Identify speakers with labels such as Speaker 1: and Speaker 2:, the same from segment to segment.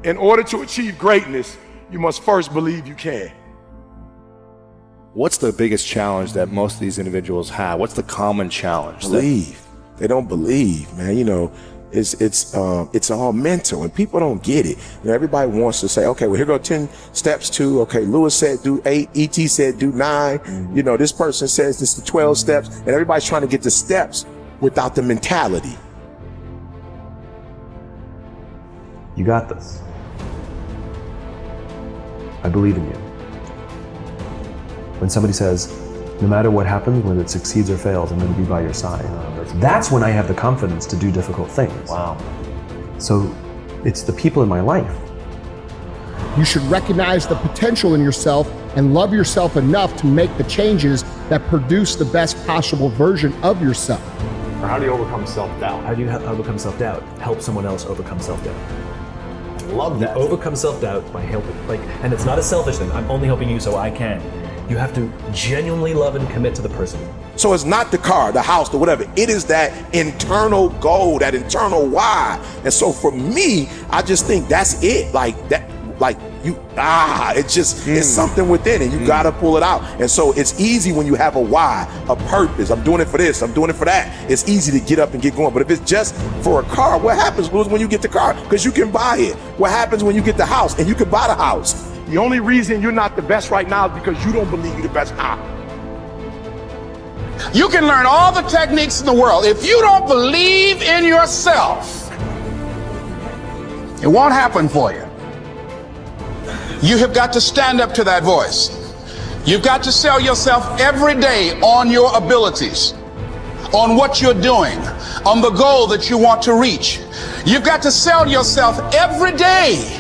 Speaker 1: In order to achieve greatness, you must first believe you can.
Speaker 2: What's the biggest challenge that most of these individuals have? What's the common challenge?
Speaker 3: Believe. They don't believe, man. You know, it's all mental, and people don't get it. You know, everybody wants to say, okay, well, here go 10 steps to, okay, Lewis said do 8, E.T. said do 9. You know, this person says this is 12 steps, and everybody's trying to get the steps without the mentality.
Speaker 4: You got this. I believe in you. When somebody says, no matter what happens, whether it succeeds or fails, I'm going to be by your side. That's when I have the confidence to do difficult things.
Speaker 2: Wow.
Speaker 4: So it's the people in my life.
Speaker 5: You should recognize the potential in yourself and love yourself enough to make the changes that produce the best possible version of yourself.
Speaker 6: How do you overcome self-doubt?
Speaker 4: How do you overcome self-doubt? Help someone else overcome self-doubt.
Speaker 6: Love that.
Speaker 4: You overcome self-doubt by helping, and it's not a selfish thing. I'm only helping you so I can. You have to genuinely love and commit to the person.
Speaker 3: So it's not the car, the house, the whatever. It is that internal goal, that internal why. And so for me, I just think that's it. It's something within it. You gotta pull it out. And so it's easy when you have a why, a purpose. I'm doing it for this, I'm doing it for that. It's easy to get up and get going. But if it's just for a car, what happens, Louis, when you get the car? Because you can buy it. What happens when you get the house and you can buy the house?
Speaker 1: The only reason you're not the best right now is because you don't believe you're the best now.
Speaker 7: You can learn all the techniques in the world. If you don't believe in yourself, it won't happen for you. You have got to stand up to that voice. You've got to sell yourself every day on your abilities, on what you're doing, on the goal that you want to reach. You've got to sell yourself every day,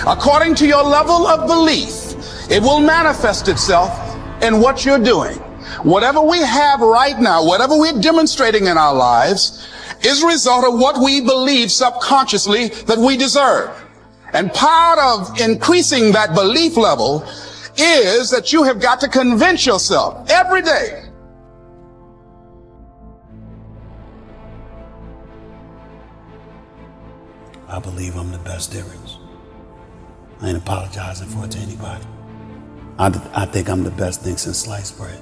Speaker 7: according to your level of belief. It will manifest itself in what you're doing. Whatever we have right now, whatever we're demonstrating in our lives, is a result of what we believe subconsciously that we deserve. And part of increasing that belief level is that you have got to convince yourself every day.
Speaker 8: I believe I'm the best there is. I ain't apologizing for it to anybody. I think I'm the best thing since sliced bread.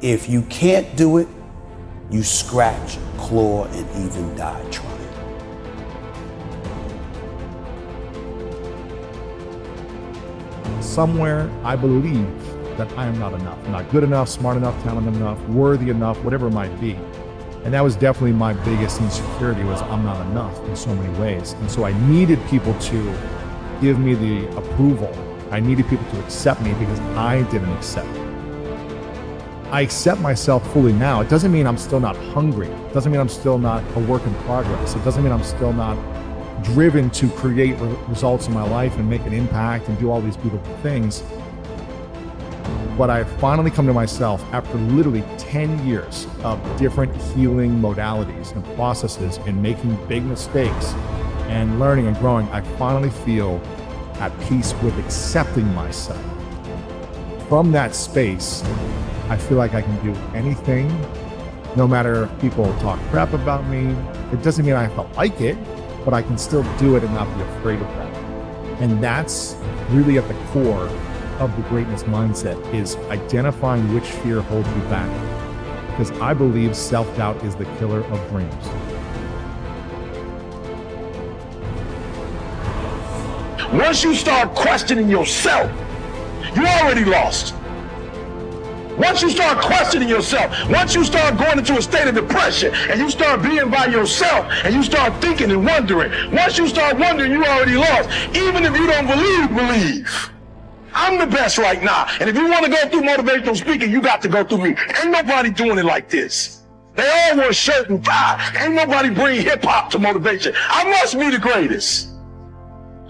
Speaker 8: If you can't do it, you scratch, claw, and even die trying.
Speaker 9: Somewhere I believe that I am not enough. I'm not good enough, smart enough, talented enough, worthy enough, whatever it might be. And that was definitely my biggest insecurity, was I'm not enough in so many ways. And so I needed people to give me the approval. I needed people to accept me because I didn't accept me. I accept myself fully now. It doesn't mean I'm still not hungry. It doesn't mean I'm still not a work in progress. It doesn't mean I'm still not driven to create results in my life and make an impact and do all these beautiful things. But I've finally come to myself after literally 10 years of different healing modalities and processes and making big mistakes and learning and growing. I finally feel at peace with accepting myself. From that space, I feel like I can do anything, no matter if people talk crap about me. It doesn't mean I have to like it, but I can still do it and not be afraid of that. And that's really at the core of the greatness mindset, is identifying which fear holds you back. Because I believe self-doubt is the killer of dreams.
Speaker 1: Once you start questioning yourself, you already lost. Once you start questioning yourself, once you start going into a state of depression and you start being by yourself and you start thinking and wondering, once you start wondering, you already lost. Even if you don't believe. I'm the best right now. And if you want to go through motivational speaking, you got to go through me. Ain't nobody doing it like this. They all wear shirt and tie. Ain't nobody bring hip hop to motivation. I must be the greatest.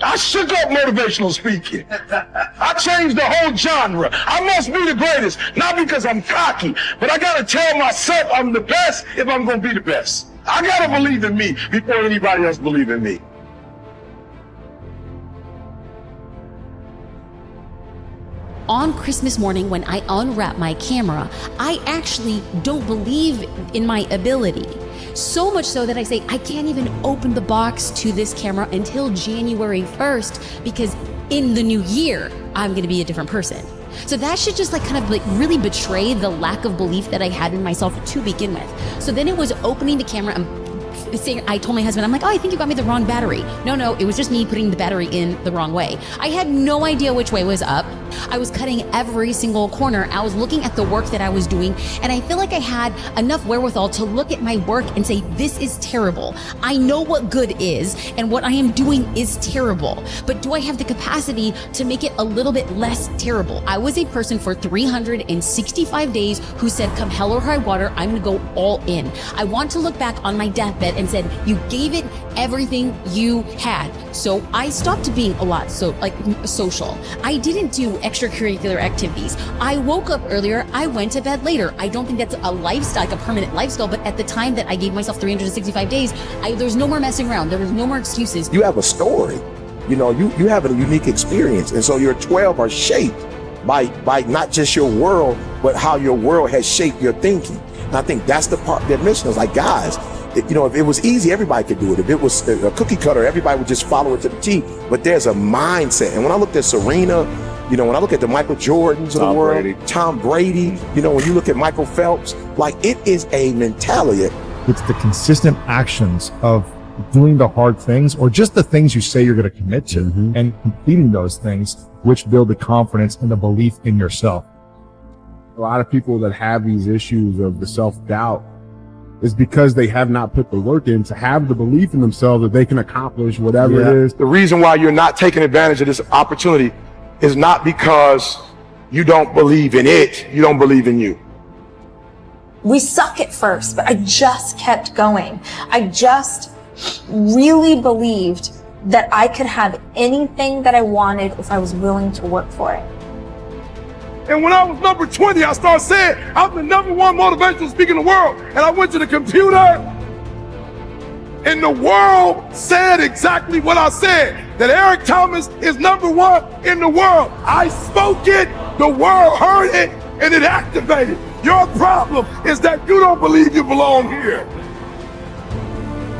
Speaker 1: I shook up motivational speaking. I changed the whole genre. I must be the greatest, not because I'm cocky, but I gotta tell myself I'm the best if I'm gonna be the best. I gotta believe in me before anybody else believe in me.
Speaker 10: On Christmas morning, when I unwrap my camera, I actually don't believe in my ability. So much so that I say I can't even open the box to this camera until January 1st, because in the new year, I'm gonna be a different person. So that should just like kind of like really betray the lack of belief that I had in myself to begin with. So then it was opening the camera and saying, I told my husband, I'm like, oh, I think you got me the wrong battery. No, it was just me putting the battery in the wrong way. I had no idea which way was up. I was cutting every single corner. I was looking at the work that I was doing, and I feel like I had enough wherewithal to look at my work and say, this is terrible. I know what good is, and what I am doing is terrible. But do I have the capacity to make it a little bit less terrible? I was a person for 365 days who said, come hell or high water, I'm gonna go all in. I want to look back on my deathbed and said, you gave it everything you had. So I stopped being a lot social. I didn't do extracurricular activities. I woke up earlier, I went to bed later. I don't think that's a lifestyle, like a permanent lifestyle, but at the time that I gave myself 365 days, there's no more messing around. There was no more excuses.
Speaker 3: You have a story. You know, you have a unique experience. And so your 12 are shaped by not just your world, but how your world has shaped your thinking. And I think that's the part that mission is like, guys, you know, if it was easy, everybody could do it. If it was a cookie cutter, everybody would just follow it to the T. But there's a mindset. And when I looked at Serena, you know, when I look at the Michael Jordans of the world, Tom Brady, you know, when you look at Michael Phelps, like it is a mentality.
Speaker 9: It's the consistent actions of doing the hard things, or just the things you say you're going to commit to, and completing those things, which build the confidence and the belief in yourself. A lot of people that have these issues of the self-doubt is because they have not put the work in to have the belief in themselves that they can accomplish whatever it is.
Speaker 1: The reason why you're not taking advantage of this opportunity is not because you don't believe in it, you don't believe in you.
Speaker 11: We suck at first, but I just kept going. I just really believed that I could have anything that I wanted if I was willing to work for it.
Speaker 1: And when I was number 20, I started saying, I'm the #1 motivational speaker in the world. And I went to the computer, and the world said exactly what I said, that Eric Thomas is #1 in the world. I spoke it, the world heard it, and it activated. Your problem is that you don't believe you belong here.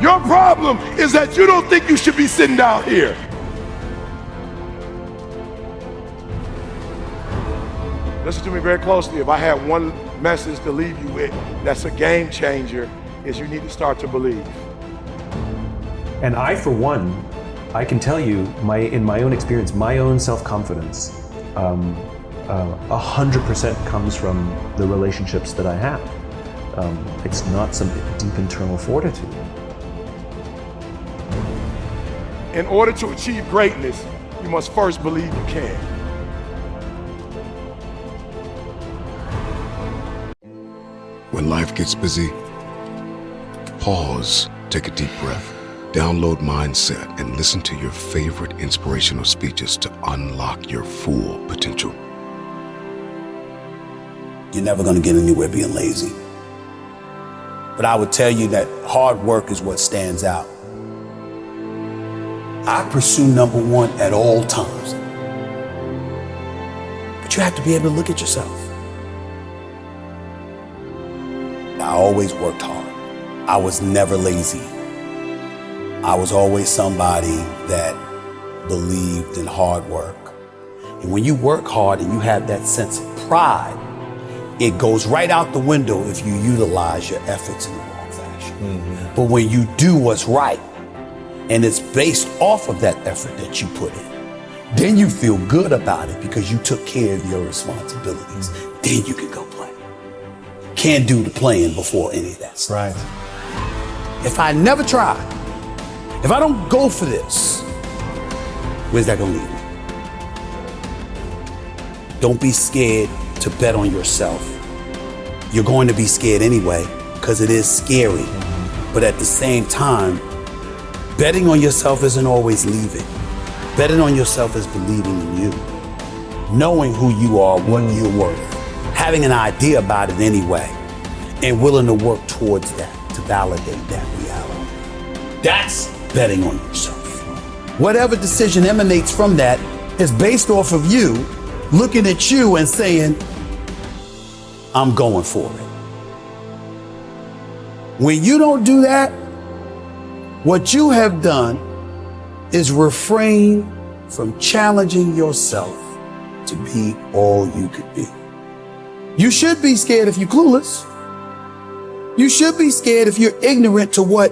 Speaker 1: Your problem is that you don't think you should be sitting down here. Listen to me very closely. If I had one message to leave you with that's a game changer, is you need to start to believe.
Speaker 4: And I, for one, I can tell you, in my own experience, my own self-confidence, 100% comes from the relationships that I have. It's not some deep internal fortitude.
Speaker 1: In order to achieve greatness, you must first believe you can.
Speaker 12: When life gets busy, pause, take a deep breath, download Mindset, and listen to your favorite inspirational speeches to unlock your full potential.
Speaker 8: You're never going to get anywhere being lazy. But I would tell you that hard work is what stands out. I pursue #1 at all times. But you have to be able to look at yourself. I always worked hard. I was never lazy. I was always somebody that believed in hard work. And when you work hard and you have that sense of pride, it goes right out the window if you utilize your efforts in the wrong fashion. But when you do what's right, and it's based off of that effort that you put in, then you feel good about it because you took care of your responsibilities. Then you can go play. Can't do the playing before any of that stuff.
Speaker 4: Right.
Speaker 8: If I never try, if I don't go for this, where's that gonna lead me? Don't be scared to bet on yourself. You're going to be scared anyway, because it is scary. But at the same time, betting on yourself isn't always leaving. Betting on yourself is believing in you. Knowing who you are, what you're worth. Having an idea about it anyway, and willing to work towards that, to validate that reality. That's betting on yourself. Whatever decision emanates from that is based off of you looking at you and saying, I'm going for it. When you don't do that, what you have done is refrain from challenging yourself to be all you could be. You should be scared if you're clueless. You should be scared if you're ignorant to what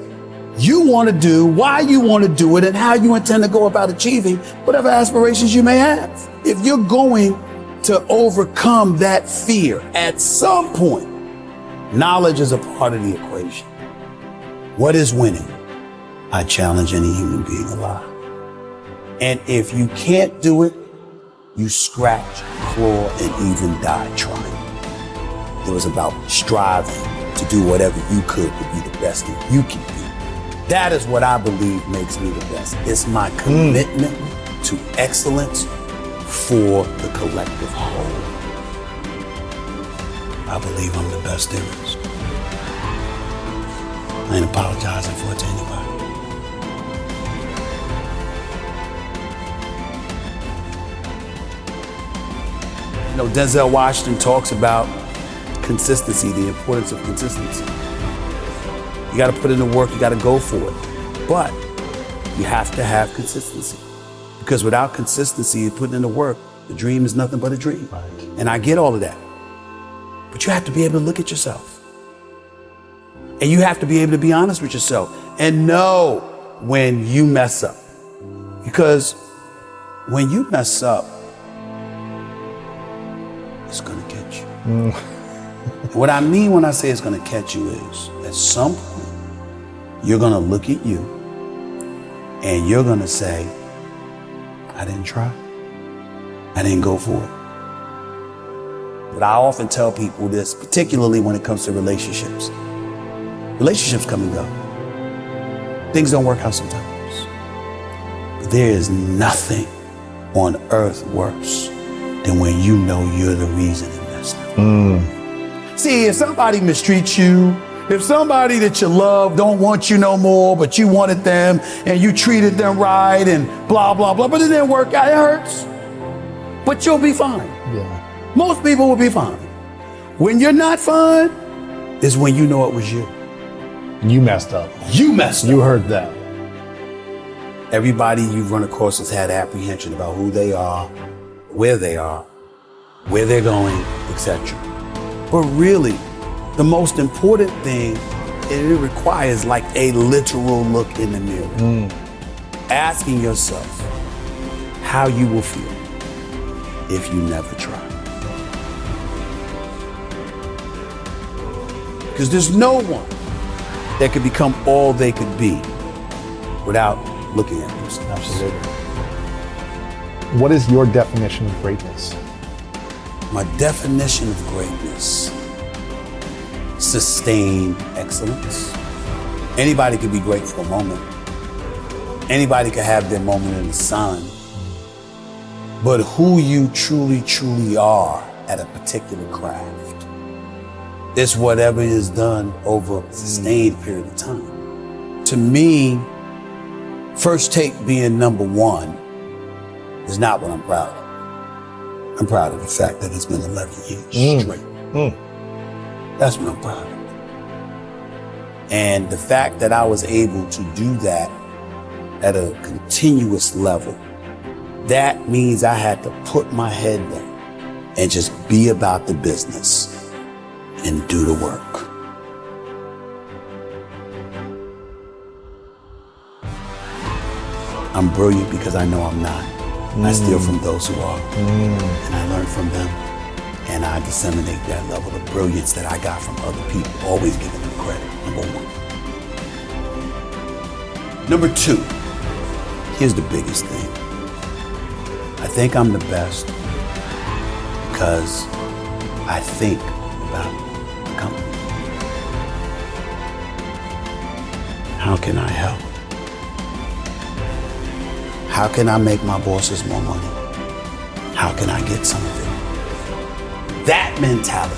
Speaker 8: you want to do, why you want to do it, and how you intend to go about achieving whatever aspirations you may have. If you're going to overcome that fear at some point, knowledge is a part of the equation. What is winning? I challenge any human being alive. And if you can't do it, you scratch, claw, and even die trying. It was about striving to do whatever you could to be the best that you can be. That is what I believe makes me the best. It's my commitment to excellence for the collective whole. I believe I'm the best there is. I ain't apologizing for it to anybody. You know, Denzel Washington talks about consistency, the importance of consistency. You got to put in the work, you got to go for it. But you have to have consistency. Because without consistency and putting in the work, the dream is nothing but a dream. Right. And I get all of that. But you have to be able to look at yourself. And you have to be able to be honest with yourself and know when you mess up. Because when you mess up, it's going to catch you. What I mean when I say it's going to catch you is at some point, you're going to look at you and you're going to say, I didn't try. I didn't go for it. But I often tell people this, particularly when it comes to relationships. Relationships come and go. Things don't work out sometimes. But there is nothing on earth worse than when you know you're the reason it messed up. See, if somebody mistreats you, if somebody that you love don't want you no more, but you wanted them and you treated them right and blah, blah, blah, but it didn't work out, it hurts. But you'll be fine. Yeah. Most people will be fine. When you're not fine is when you know it was you.
Speaker 9: You messed up.
Speaker 8: You messed up.
Speaker 9: You heard that.
Speaker 8: Everybody you've run across has had apprehension about who they are, where they're going, etc. But really, the most important thing, it requires like a literal look in the mirror. Asking yourself how you will feel if you never try. Because there's no one that could become all they could be without looking at themselves.
Speaker 9: Absolutely. What is your definition of greatness?
Speaker 8: My definition of greatness, sustained excellence. Anybody could be great for a moment. Anybody could have their moment in the sun. But who you truly, truly are at a particular craft is whatever is done over a sustained period of time. To me, First Take being number one is not what I'm proud of. I'm proud of the fact that it's been 11 years straight. That's what I'm proud of. And the fact that I was able to do that at a continuous level, that means I had to put my head down and just be about the business and do the work. I'm brilliant because I know I'm not. I steal from those who are, and I learn from them, and I disseminate that level of brilliance that I got from other people, always giving them credit, number one. Number two, here's the biggest thing. I think I'm the best because I think about the company. How can I help? How can I make my bosses more money? How can I get some of it? That mentality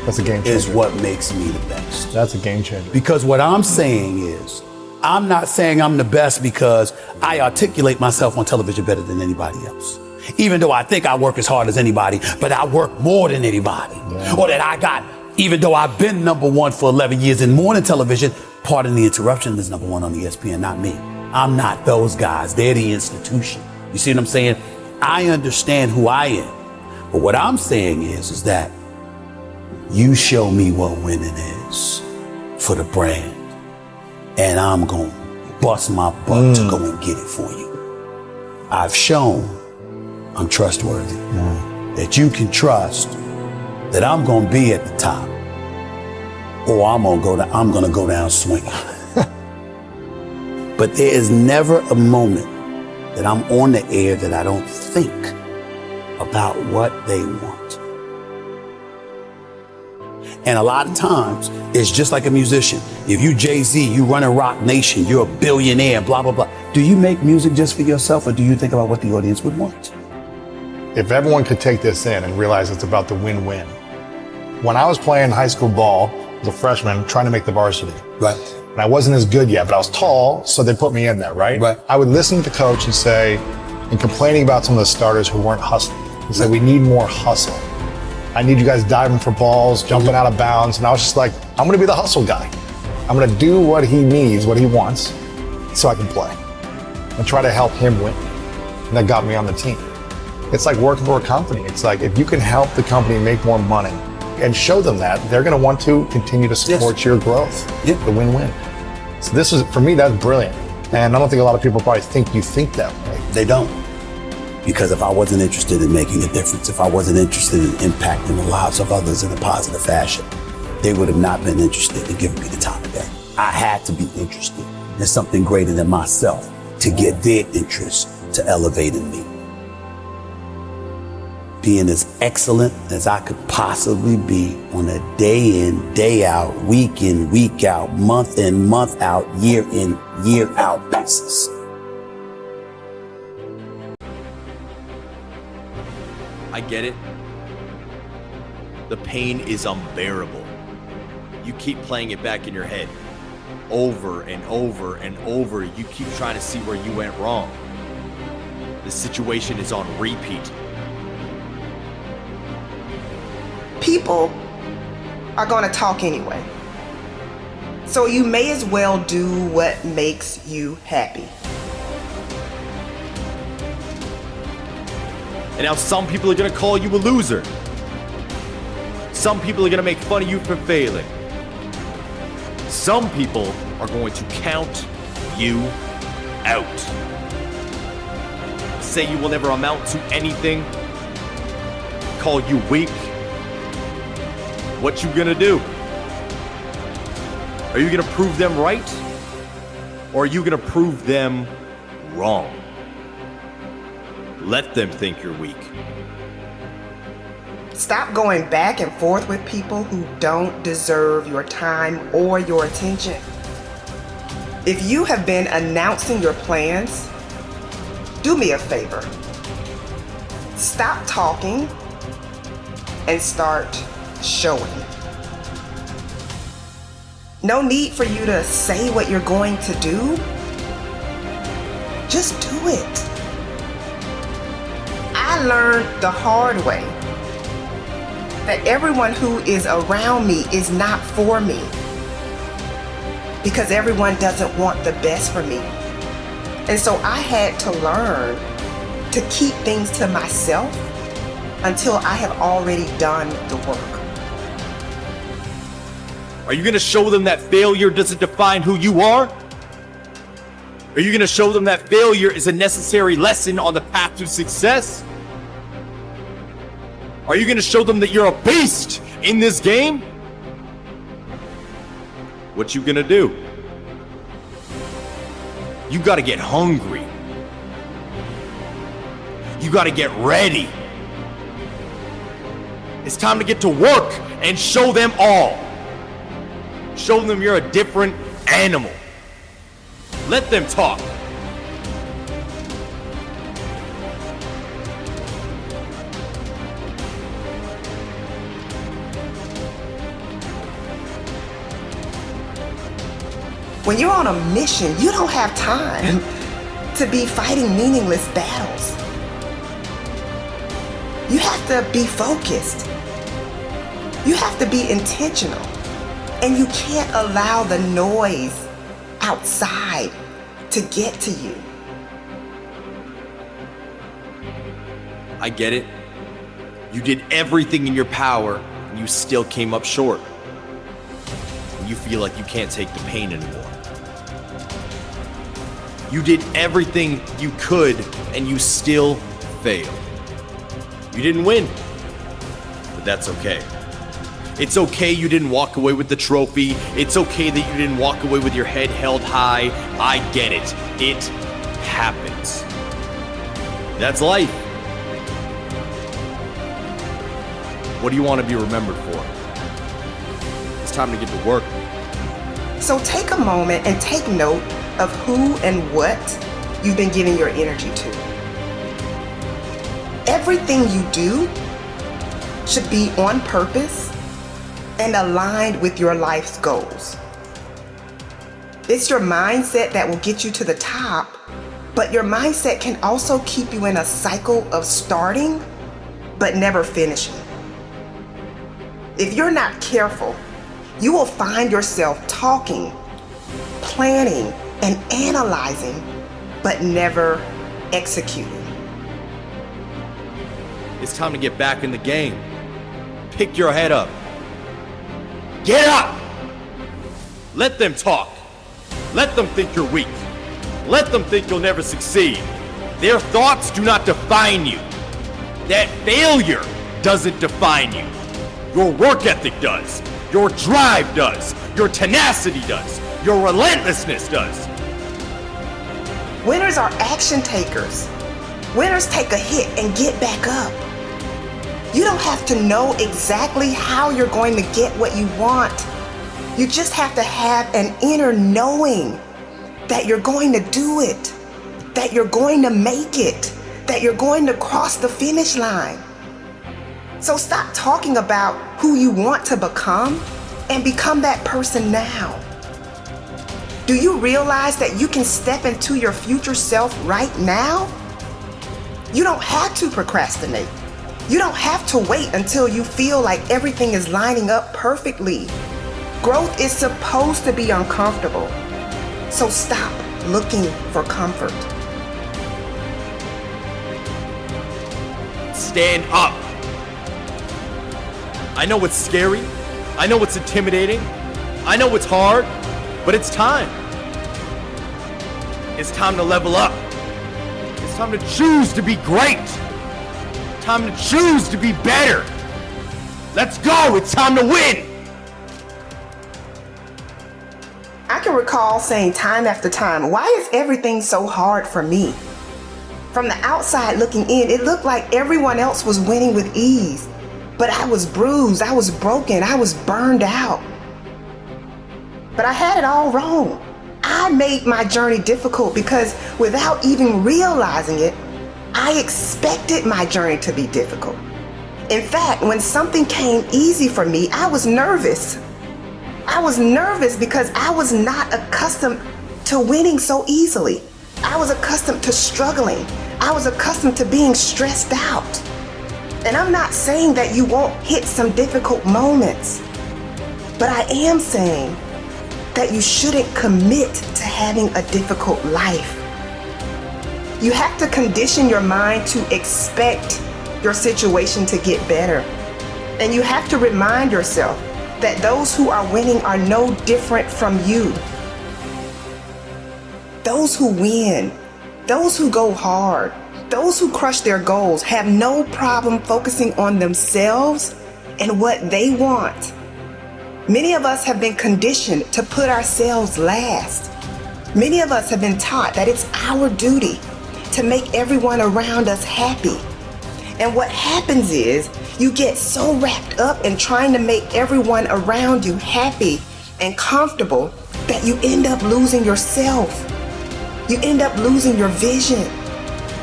Speaker 9: That's a game changer.
Speaker 8: is what makes me the best.
Speaker 9: That's a game changer.
Speaker 8: Because what I'm saying is, I'm not saying I'm the best because I articulate myself on television better than anybody else. Even though I think I work as hard as anybody, but I work more than anybody. Yeah. Or that I got Even though I've been #1 for 11 years in morning television, pardon the interruption, is #1 on ESPN, not me. I'm not those guys. They're the institution. You see what I'm saying? I understand who I am. But what I'm saying is that you show me what winning is for the brand, and I'm going to bust my butt to go and get it for you. I've shown I'm trustworthy, that you can trust that I'm going to be at the top, or I'm going to go down swinging. But there is never a moment that I'm on the air that I don't think about what they want. And a lot of times, it's just like a musician. If you Jay-Z, you run a rock nation, you're a billionaire, blah, blah, blah. Do you make music just for yourself, or do you think about what the audience would want?
Speaker 9: If everyone could take this in and realize it's about the win-win. When I was playing high school ball as a freshman, trying to make the varsity.
Speaker 8: Right.
Speaker 9: And I wasn't as good yet, but I was tall, so they put me in there, right?
Speaker 8: Right.
Speaker 9: I would listen to the coach and say, and complaining about some of the starters who weren't hustling. He said, we need more hustle. I need you guys diving for balls, jumping out of bounds. And I was just like, I'm going to be the hustle guy. I'm going to do what he needs, what he wants, so I can play and try to help him win. And that got me on the team. It's like working for a company. It's like, if you can help the company make more money and show them that, they're going to want to continue to support your growth. The win-win. So this is, for me, that's brilliant. And I don't think a lot of people probably think you think that way.
Speaker 8: They don't. Because if I wasn't interested in making a difference, if I wasn't interested in impacting the lives of others in a positive fashion, they would have not been interested in giving me the time of day. I had to be interested in something greater than myself to get their interest to elevate in me. Being as excellent as I could possibly be on a day in, day out, week in, week out, month in, month out, year in, year out basis.
Speaker 13: I get it. The pain is unbearable. You keep playing it back in your head over and over and over. You keep trying to see where you went wrong. The situation is on repeat.
Speaker 14: People are going to talk anyway. So you may as well do what makes you happy.
Speaker 13: And now some people are gonna call you a loser. Some people are gonna make fun of you for failing. Some people are going to count you out. Say you will never amount to anything. Call you weak. What you gonna do? Are you gonna prove them right? Or are you gonna prove them wrong? Let them think you're weak.
Speaker 14: Stop going back and forth with people who don't deserve your time or your attention. If you have been announcing your plans, do me a favor. Stop talking and start showing. No need for you to say what you're going to do. Just do it. I learned the hard way that everyone who is around me is not for me, because everyone doesn't want the best for me. And so I had to learn to keep things to myself until I have already done the work.
Speaker 13: Are you gonna show them that failure doesn't define who you are? Are you gonna show them that failure is a necessary lesson on the path to success? Are you gonna show them that you're a beast in this game? What you gonna do? You gotta get hungry. You gotta get ready. It's time to get to work and show them all. Show them you're a different animal. Let them talk.
Speaker 14: When you're on a mission, you don't have time to be fighting meaningless battles. You have to be focused. You have to be intentional. And you can't allow the noise outside to get to you.
Speaker 13: I get it. You did everything in your power and you still came up short. And you feel like you can't take the pain anymore. You did everything you could and you still failed. You didn't win, but that's okay. It's okay you didn't walk away with the trophy. It's okay that you didn't walk away with your head held high. I get it. It happens. That's life. What do you want to be remembered for? It's time to get to work.
Speaker 14: So take a moment and take note of who and what you've been giving your energy to. Everything you do should be on purpose and aligned with your life's goals. It's your mindset that will get you to the top, but your mindset can also keep you in a cycle of starting but never finishing. If you're not careful, you will find yourself talking, planning, and analyzing, but never executing.
Speaker 13: It's time to get back in the game. Pick your head up. Get up! Let them talk. Let them think you're weak. Let them think you'll never succeed. Their thoughts do not define you. That failure doesn't define you. Your work ethic does. Your drive does. Your tenacity does. Your relentlessness does.
Speaker 14: Winners are action takers. Winners take a hit and get back up. You don't have to know exactly how you're going to get what you want. You just have to have an inner knowing that you're going to do it, that you're going to make it, that you're going to cross the finish line. So stop talking about who you want to become and become that person now. Do you realize that you can step into your future self right now? You don't have to procrastinate. You don't have to wait until you feel like everything is lining up perfectly. Growth is supposed to be uncomfortable. So stop looking for comfort.
Speaker 13: Stand up. I know it's scary. I know it's intimidating. I know it's hard, but it's time. It's time to level up. It's time to choose to be great. Time to choose to be better. Let's go. It's time to win.
Speaker 14: I can recall saying time after time, why is everything so hard for me? From the outside looking in, it looked like everyone else was winning with ease. But I was bruised, I was broken, I was burned out. But I had it all wrong. I made my journey difficult because without even realizing it, I expected my journey to be difficult. In fact, when something came easy for me, I was nervous. I was nervous because I was not accustomed to winning so easily. I was accustomed to struggling. I was accustomed to being stressed out. And I'm not saying that you won't hit some difficult moments, but I am saying that you shouldn't commit to having a difficult life. You have to condition your mind to expect your situation to get better. And you have to remind yourself that those who are winning are no different from you. Those who win, those who go hard, those who crush their goals have no problem focusing on themselves and what they want. Many of us have been conditioned to put ourselves last. Many of us have been taught that it's our duty to make everyone around us happy. And what happens is you get so wrapped up in trying to make everyone around you happy and comfortable that you end up losing yourself. You end up losing your vision.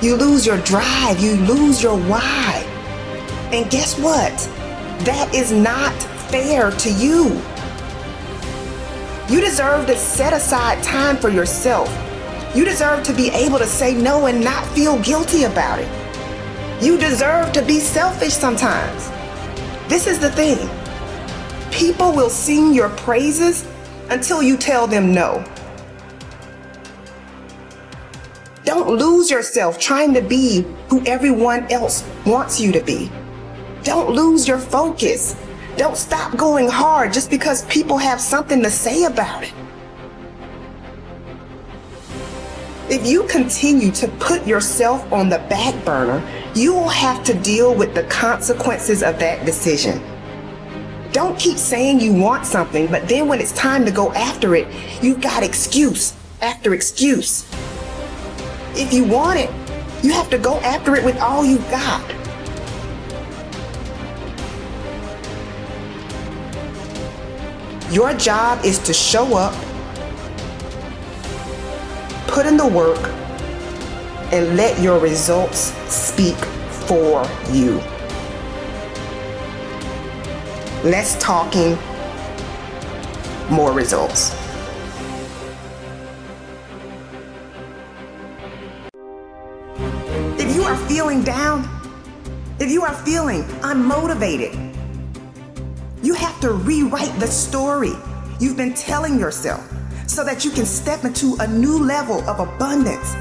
Speaker 14: You lose your drive. You lose your why. And guess what? That is not fair to you. You deserve to set aside time for yourself. You deserve to be able to say no and not feel guilty about it. You deserve to be selfish sometimes. This is the thing. People will sing your praises until you tell them no. Don't lose yourself trying to be who everyone else wants you to be. Don't lose your focus. Don't stop going hard just because people have something to say about it. If you continue to put yourself on the back burner, you will have to deal with the consequences of that decision. Don't keep saying you want something, but then when it's time to go after it, you've got excuse after excuse. If you want it, you have to go after it with all you got. Your job is to show up, put in the work, and let your results speak for you. Less talking, more results. If you are feeling down, if you are feeling unmotivated, you have to rewrite the story you've been telling yourself so that you can step into a new level of abundance.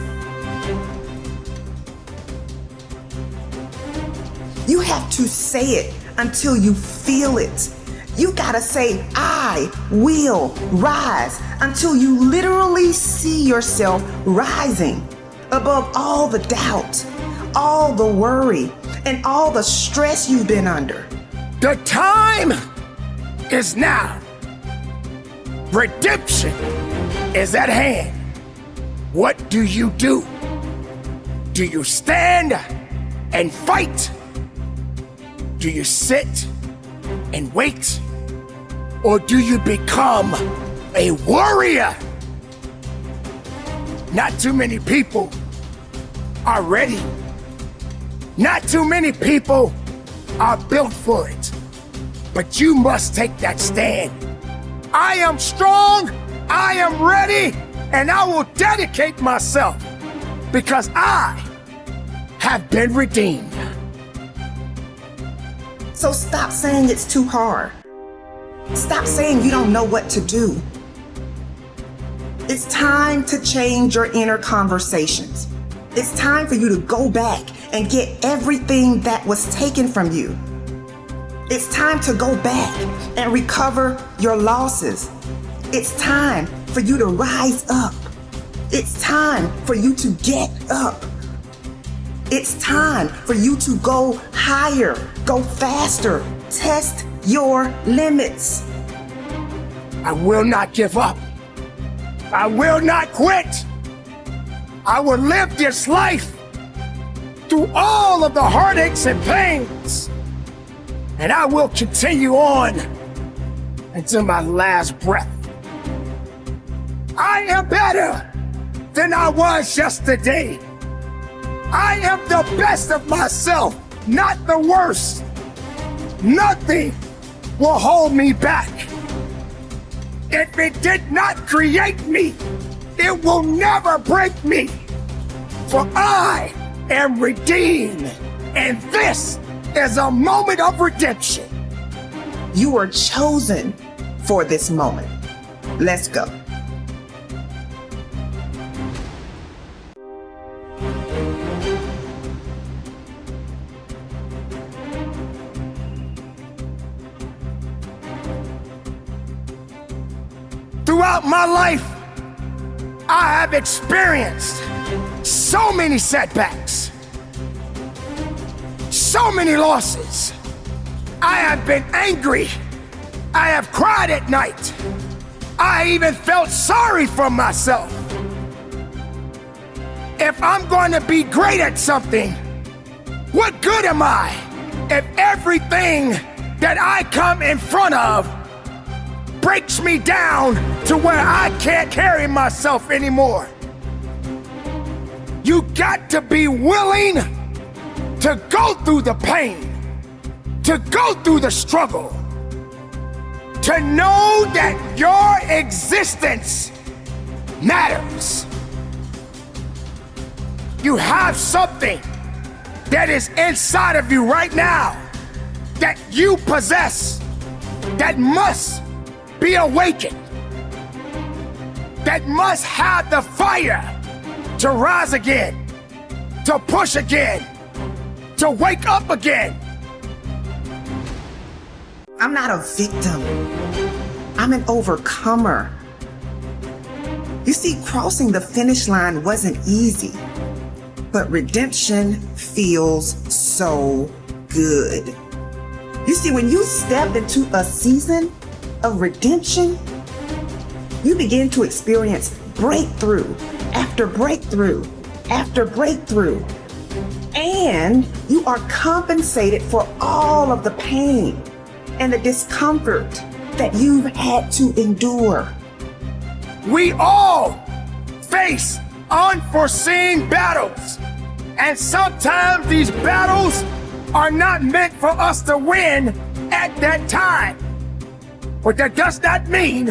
Speaker 14: You have to say it until you feel it. You gotta say, I will rise, until you literally see yourself rising above all the doubt, all the worry, and all the stress you've been under.
Speaker 15: The time is now. Redemption is at hand. What do? Do you stand and fight? Do you sit and wait? Or do you become a warrior? Not too many people are ready. Not too many people are built for it. But you must take that stand. I am strong, I am ready, and I will dedicate myself because I have been redeemed.
Speaker 14: So stop saying it's too hard. Stop saying you don't know what to do. It's time to change your inner conversations. It's time for you to go back and get everything that was taken from you. It's time to go back and recover your losses. It's time for you to rise up. It's time for you to get up. It's time for you to go higher, go faster, test your limits.
Speaker 15: I will not give up. I will not quit. I will live this life through all of the heartaches and pains. And I will continue on until my last breath. I am better than I was yesterday. I am the best of myself, not the worst. Nothing will hold me back. If it did not create me, it will never break me. For I am redeemed, and this is a moment of redemption.
Speaker 14: You were chosen for this moment. Let's go.
Speaker 15: Throughout my life, I have experienced so many setbacks, so many losses. I have been angry. I have cried at night. I even felt sorry for myself. If I'm going to be great at something, what good am I if everything that I come in front of breaks me down to where I can't carry myself anymore? You got to be willing to go through the pain, to go through the struggle, to know that your existence matters. You have something that is inside of you right now that you possess. that must be awakened, that must have the fire to rise again, to push again, to wake up again.
Speaker 14: I'm not a victim. I'm an overcomer. You see, crossing the finish line wasn't easy, but redemption feels so good. You see, when you step into a season of redemption, you begin to experience breakthrough after breakthrough after breakthrough. And you are compensated for all of the pain and the discomfort that you've had to endure.
Speaker 15: We all face unforeseen battles, and sometimes these battles are not meant for us to win at that time. But that does not mean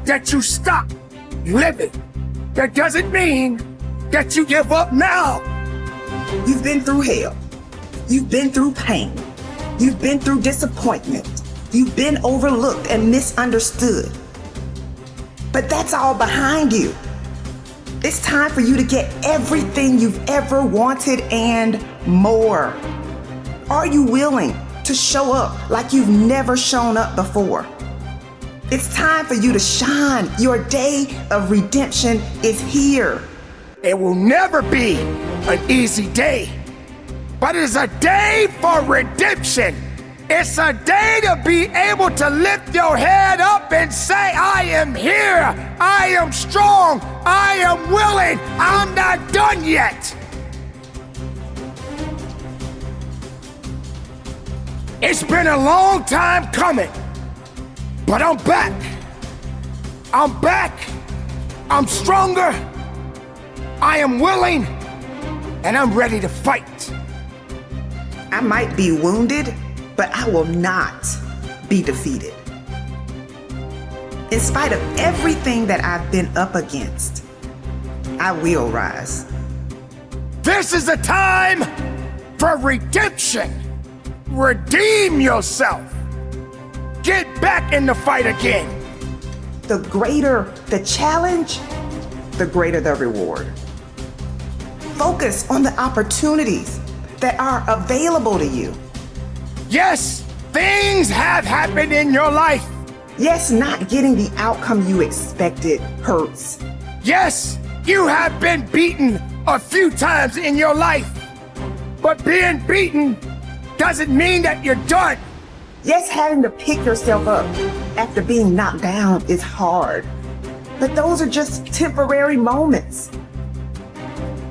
Speaker 15: that you stop living. That doesn't mean that you give up now.
Speaker 14: You've been through hell. You've been through pain. You've been through disappointment. You've been overlooked and misunderstood. But that's all behind you. It's time for you to get everything you've ever wanted and more. Are you willing to show up like you've never shown up before? It's time for you to shine. Your day of redemption is here.
Speaker 15: It will never be an easy day, but it's a day for redemption. It's a day to be able to lift your head up and say, I am here, I am strong, I am willing, I'm not done yet. It's been a long time coming, but I'm back. I'm back, I'm stronger, I am willing, and I'm ready to fight.
Speaker 14: I might be wounded, but I will not be defeated. In spite of everything that I've been up against, I will rise.
Speaker 15: This is a time for redemption. Redeem yourself. Get back in the fight again.
Speaker 14: The greater the challenge, the greater the reward. Focus on the opportunities that are available to you.
Speaker 15: Yes, things have happened in your life.
Speaker 14: Yes, not getting the outcome you expected hurts.
Speaker 15: Yes, you have been beaten a few times in your life. But being beaten doesn't mean that you're done.
Speaker 14: Yes, having to pick yourself up after being knocked down is hard. But those are just temporary moments.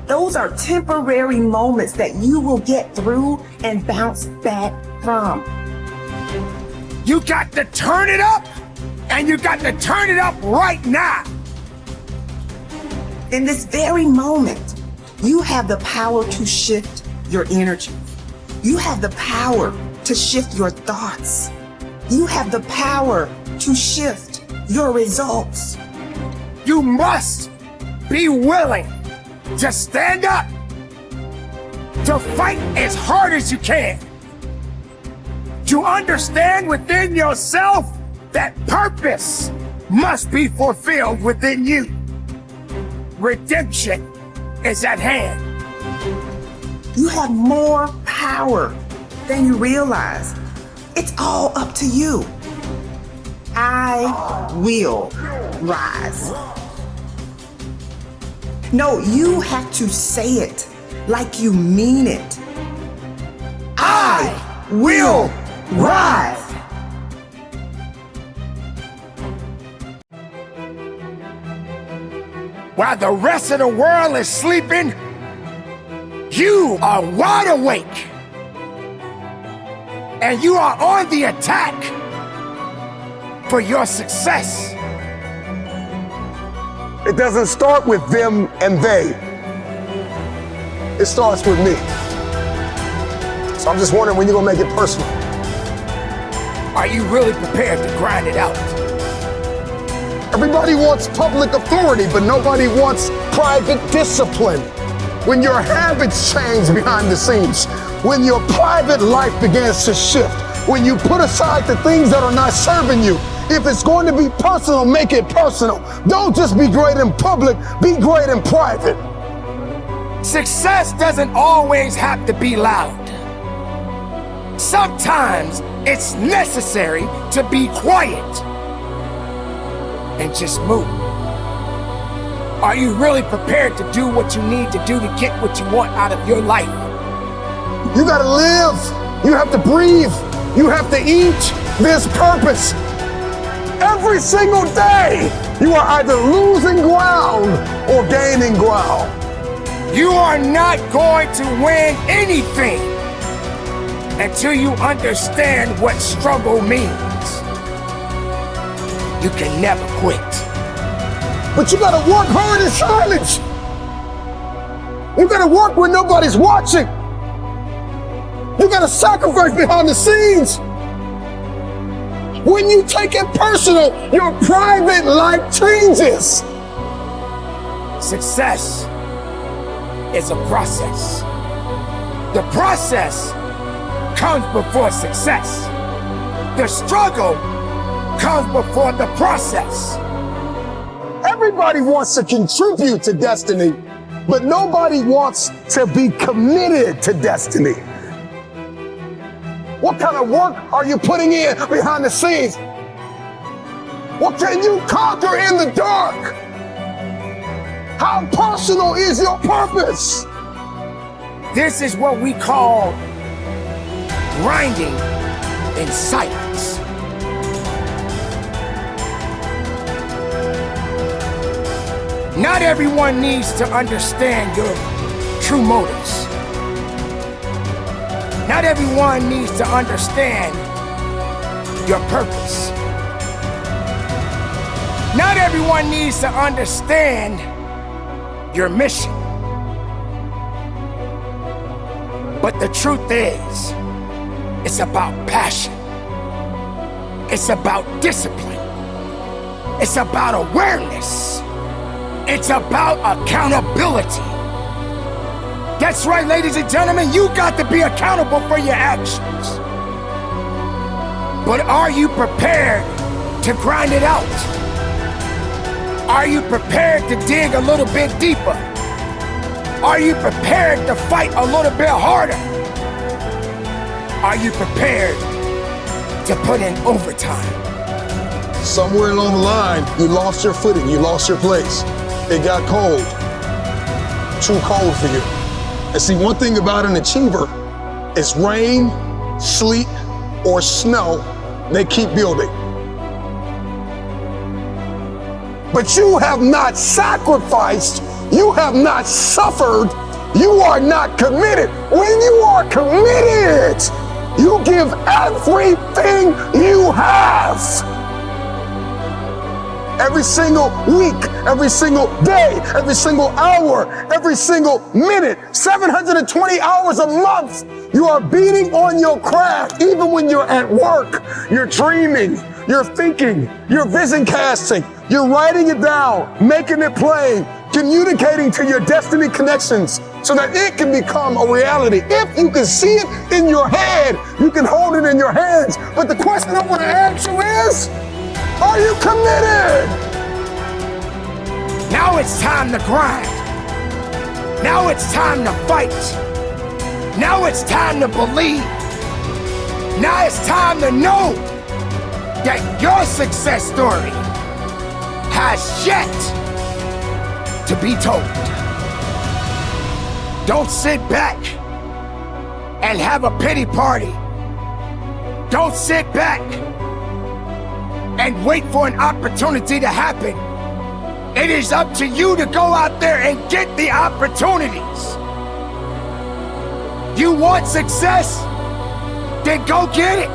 Speaker 14: Those are temporary moments that you will get through and bounce back from.
Speaker 15: You got to turn it up, and you got to turn it up right now.
Speaker 14: In this very moment, you have the power to shift your energy. You have the power to shift your thoughts. You have the power to shift your results.
Speaker 15: You must be willing to stand up, to fight as hard as you can, to understand within yourself that purpose must be fulfilled within you. Redemption is at hand.
Speaker 14: You have more power than you realize. It's all up to you. I will rise. No, you have to say it like you mean it. I will rise.
Speaker 15: While the rest of the world is sleeping, you are wide awake. And you are on the attack for your success.
Speaker 16: It doesn't start with them and they. It starts with me. So I'm just wondering when you're gonna make it personal.
Speaker 15: Are you really prepared to grind it out?
Speaker 16: Everybody wants public authority, but nobody wants private discipline. When your habits change behind the scenes, when your private life begins to shift, when you put aside the things that are not serving you. If it's going to be personal, make it personal. Don't just be great in public, be great in private.
Speaker 15: Success doesn't always have to be loud. Sometimes it's necessary to be quiet and just move. Are you really prepared to do what you need to do to get what you want out of your life?
Speaker 16: You gotta live. You have to breathe. You have to eat. There's purpose. Every single day, you are either losing ground or gaining ground.
Speaker 15: You are not going to win anything until you understand what struggle means. You can never quit.
Speaker 16: But you gotta work hard in silence. You gotta work when nobody's watching. You gotta sacrifice behind the scenes. When you take it personal, your private life changes.
Speaker 15: Success is a process. The process comes before success. The struggle comes before the process.
Speaker 16: Everybody wants to contribute to destiny, but nobody wants to be committed to destiny. What kind of work are you putting in behind the scenes? What can you conquer in the dark? How personal is your purpose?
Speaker 15: This is what we call grinding in silence. Not everyone needs to understand your true motives. Not everyone needs to understand your purpose. Not everyone needs to understand your mission. But the truth is, it's about passion. It's about discipline. It's about awareness. It's about accountability. That's right, ladies and gentlemen, you got to be accountable for your actions. But are you prepared to grind it out? Are you prepared to dig a little bit deeper? Are you prepared to fight a little bit harder? Are you prepared to put in overtime?
Speaker 16: Somewhere along the line, you lost your footing, you lost your place. It got cold, too cold for you. And see, one thing about an achiever is rain, sleet, or snow, they keep building. But you have not sacrificed, you have not suffered, you are not committed. When you are committed, you give everything you have. Every single week, every single day, every single hour, every single minute, 720 hours a month, you are beating on your craft. Even when you're at work, you're dreaming, you're thinking, you're vision casting, you're writing it down, making it plain, communicating to your destiny connections so that it can become a reality. If you can see it in your head, you can hold it in your hands. But the question I want to ask you is, are you committed?
Speaker 15: Now it's time to grind. Now it's time to fight. Now it's time to believe. Now it's time to know that your success story has yet to be told. Don't sit back and have a pity party. Don't sit back and wait for an opportunity to happen. It is up to you to go out there and get the opportunities. You want success? Then go get it.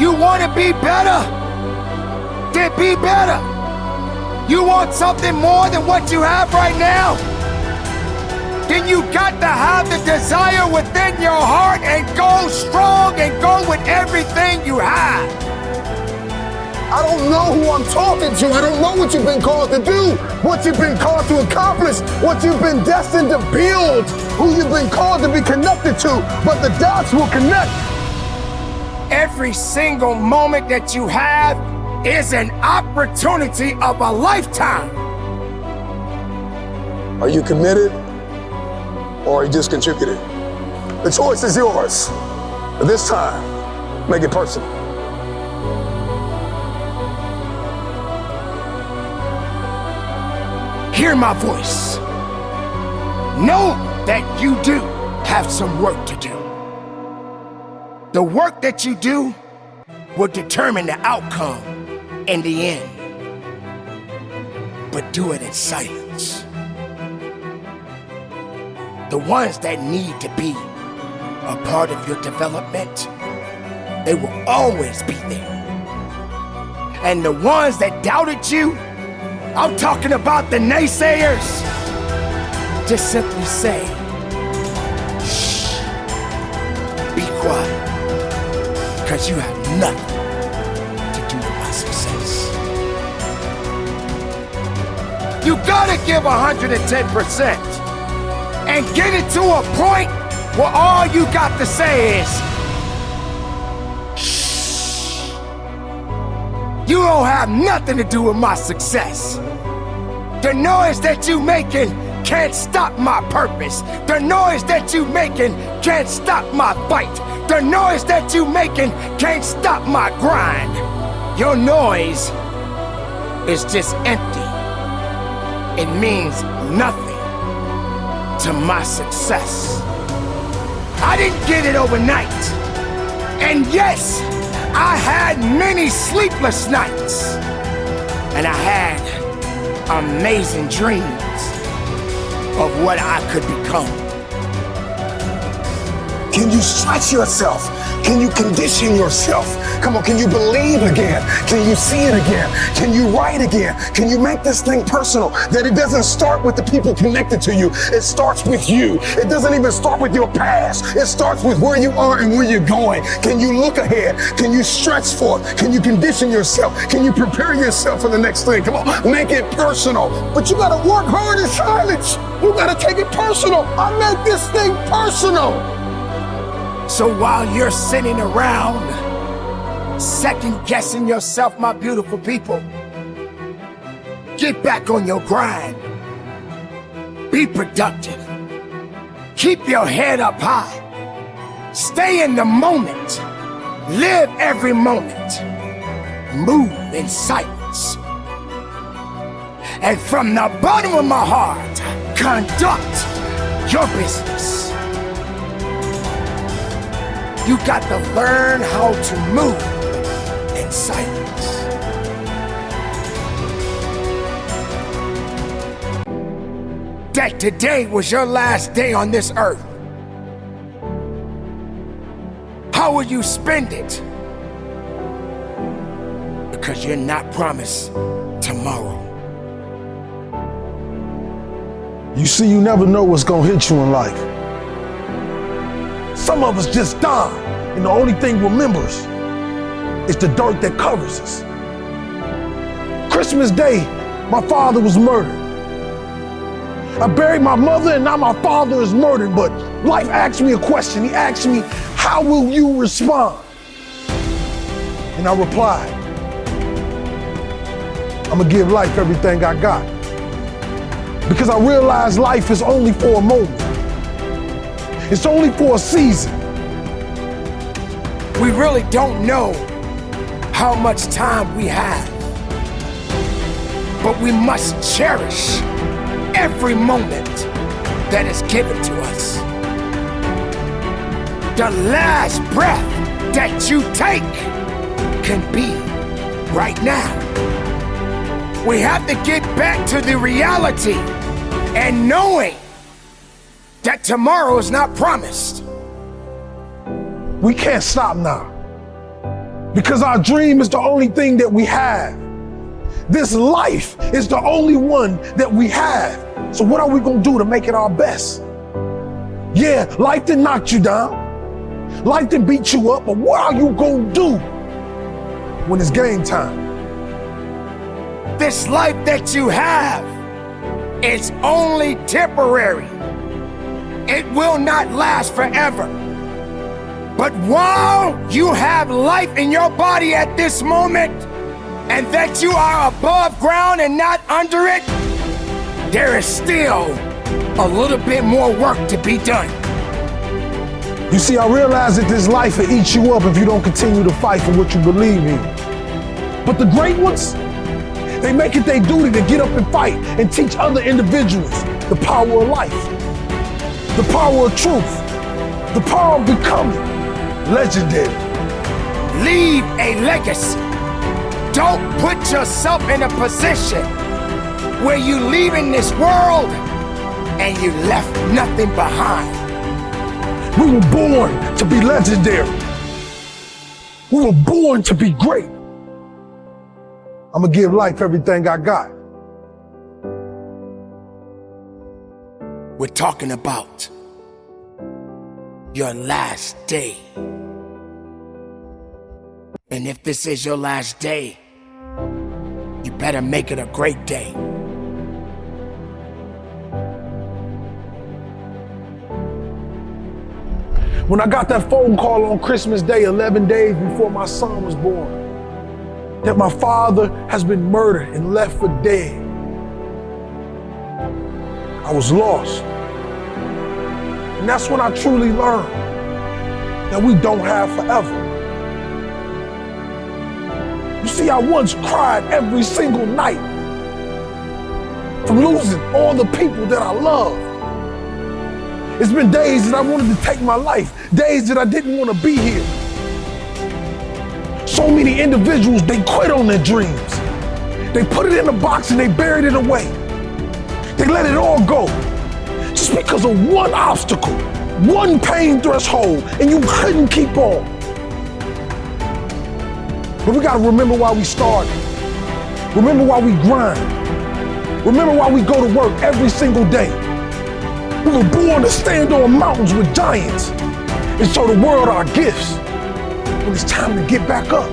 Speaker 15: You want to be better? Then be better. You want something more than what you have right now? Then you got to have the desire within your heart and go strong and go with everything you have.
Speaker 16: I don't know who I'm talking to. I don't know what you've been called to do, what you've been called to accomplish, what you've been destined to build, who you've been called to be connected to, but the dots will connect.
Speaker 15: Every single moment that you have is an opportunity of a lifetime.
Speaker 16: Are you committed or are you just contributing? The choice is yours. But this time, make it personal.
Speaker 15: Hear my voice. Know that you do have some work to do. The work that you do will determine the outcome in the end. But do it in silence. The ones that need to be a part of your development, they will always be there. And the ones that doubted you, I'm talking about the naysayers, just simply say, shh, be quiet, because you have nothing to do with my success. You gotta give 110% and get it to a point where all you got to say is, shh. You don't have nothing to do with my success. The noise that you making can't stop my purpose. The noise that you making can't stop my fight. The noise that you making can't stop my grind. Your noise is just empty. It means nothing to my success. I didn't get it overnight. And yes, I had many sleepless nights. And I had amazing dreams of what I could become.
Speaker 16: Can you stretch yourself? Can you condition yourself? Come on, can you believe again? Can you see it again? Can you write again? Can you make this thing personal? That it doesn't start with the people connected to you. It starts with you. It doesn't even start with your past. It starts with where you are and where you're going. Can you look ahead? Can you stretch for it? Can you condition yourself? Can you prepare yourself for the next thing? Come on, make it personal. But you gotta work hard in silence. You gotta take it personal. I make this thing personal.
Speaker 15: So while you're sitting around second guessing yourself, my beautiful people, get back on your grind. Be productive. Keep your head up high. Stay in the moment. Live every moment. Move in silence. And from the bottom of my heart, conduct your business. You got to learn how to move in silence. That today was your last day on this earth. How will you spend it? Because you're not promised tomorrow.
Speaker 16: You see, you never know what's gonna hit you in life. Some of us just die, and the only thing remembers is the dirt that covers us. Christmas Day, my father was murdered. I buried my mother, and now my father is murdered, but life asked me a question. He asked me, how will you respond? And I replied, I'm gonna give life everything I got. Because I realized life is only for a moment. It's only for a season.
Speaker 15: We really don't know how much time we have, but we must cherish every moment that is given to us. The last breath that you take can be right now. We have to get back to the reality and knowing that tomorrow is not promised.
Speaker 16: We can't stop now, because our dream is the only thing that we have. This life is the only one that we have. So what are we gonna do to make it our best? Yeah, life didn't knock you down. Life didn't beat you up, but what are you gonna do when it's game time?
Speaker 15: This life that you have is only temporary. It will not last forever. But while you have life in your body at this moment, and that you are above ground and not under it, there is still a little bit more work to be done.
Speaker 16: You see, I realize that this life will eat you up if you don't continue to fight for what you believe in. But the great ones, they make it their duty to get up and fight and teach other individuals the power of life, the power of truth, the power of becoming legendary.
Speaker 15: Leave a legacy. Don't put yourself in a position where you leave in this world and you left nothing behind.
Speaker 16: We were born to be legendary. We were born to be great. I'm gonna give life everything I got.
Speaker 15: We're talking about your last day. And if this is your last day, you better make it a great day.
Speaker 16: When I got that phone call on Christmas Day, 11 days before my son was born, that my father has been murdered and left for dead, I was lost. And that's when I truly learned that we don't have forever. You see, I once cried every single night from losing all the people that I loved. It's been days that I wanted to take my life, days that I didn't want to be here. So many individuals, they quit on their dreams. They put it in a box and they buried it away. They let it all go just because of one obstacle, one pain threshold, and you couldn't keep on. But we gotta remember why we started. Remember why we grind. Remember why we go to work every single day. We were born to stand on mountains with giants and show the world our gifts when it's time to get back up.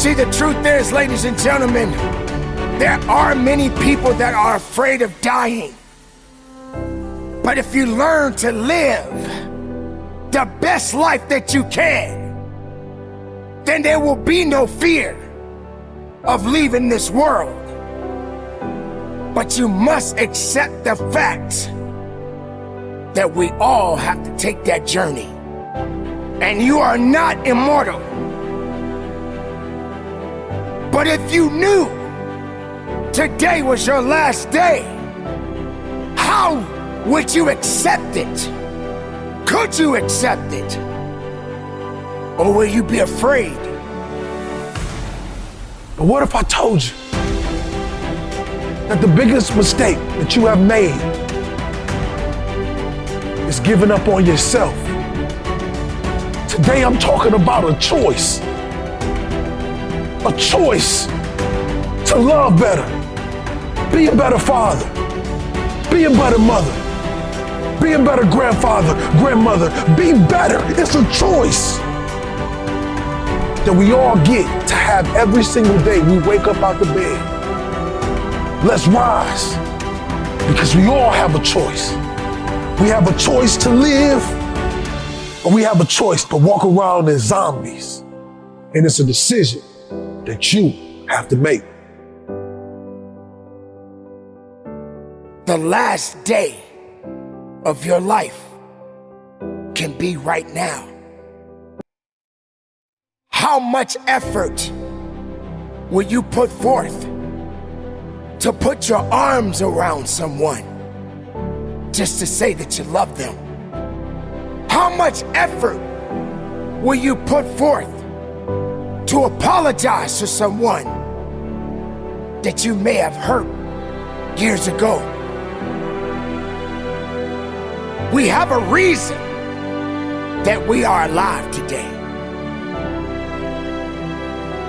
Speaker 15: See, the truth is, ladies and gentlemen, there are many people that are afraid of dying. But if you learn to live the best life that you can, then there will be no fear of leaving this world. But you must accept the fact that we all have to take that journey. And you are not immortal. But if you knew today was your last day, how would you accept it? Could you accept it? Or will you be afraid?
Speaker 16: But what if I told you that the biggest mistake that you have made is giving up on yourself? Today I'm talking about a choice. A choice to love better, be a better father, be a better mother, be a better grandfather, grandmother, be better. It's a choice that we all get to have every single day we wake up out the bed. Let's rise, because we all have a choice. We have a choice to live, or we have a choice to walk around as zombies. And it's a decision that you have to make.
Speaker 15: The last day of your life can be right now. How much effort will you put forth to put your arms around someone just to say that you love them? How much effort will you put forth to apologize to someone that you may have hurt years ago? We have a reason that we are alive today.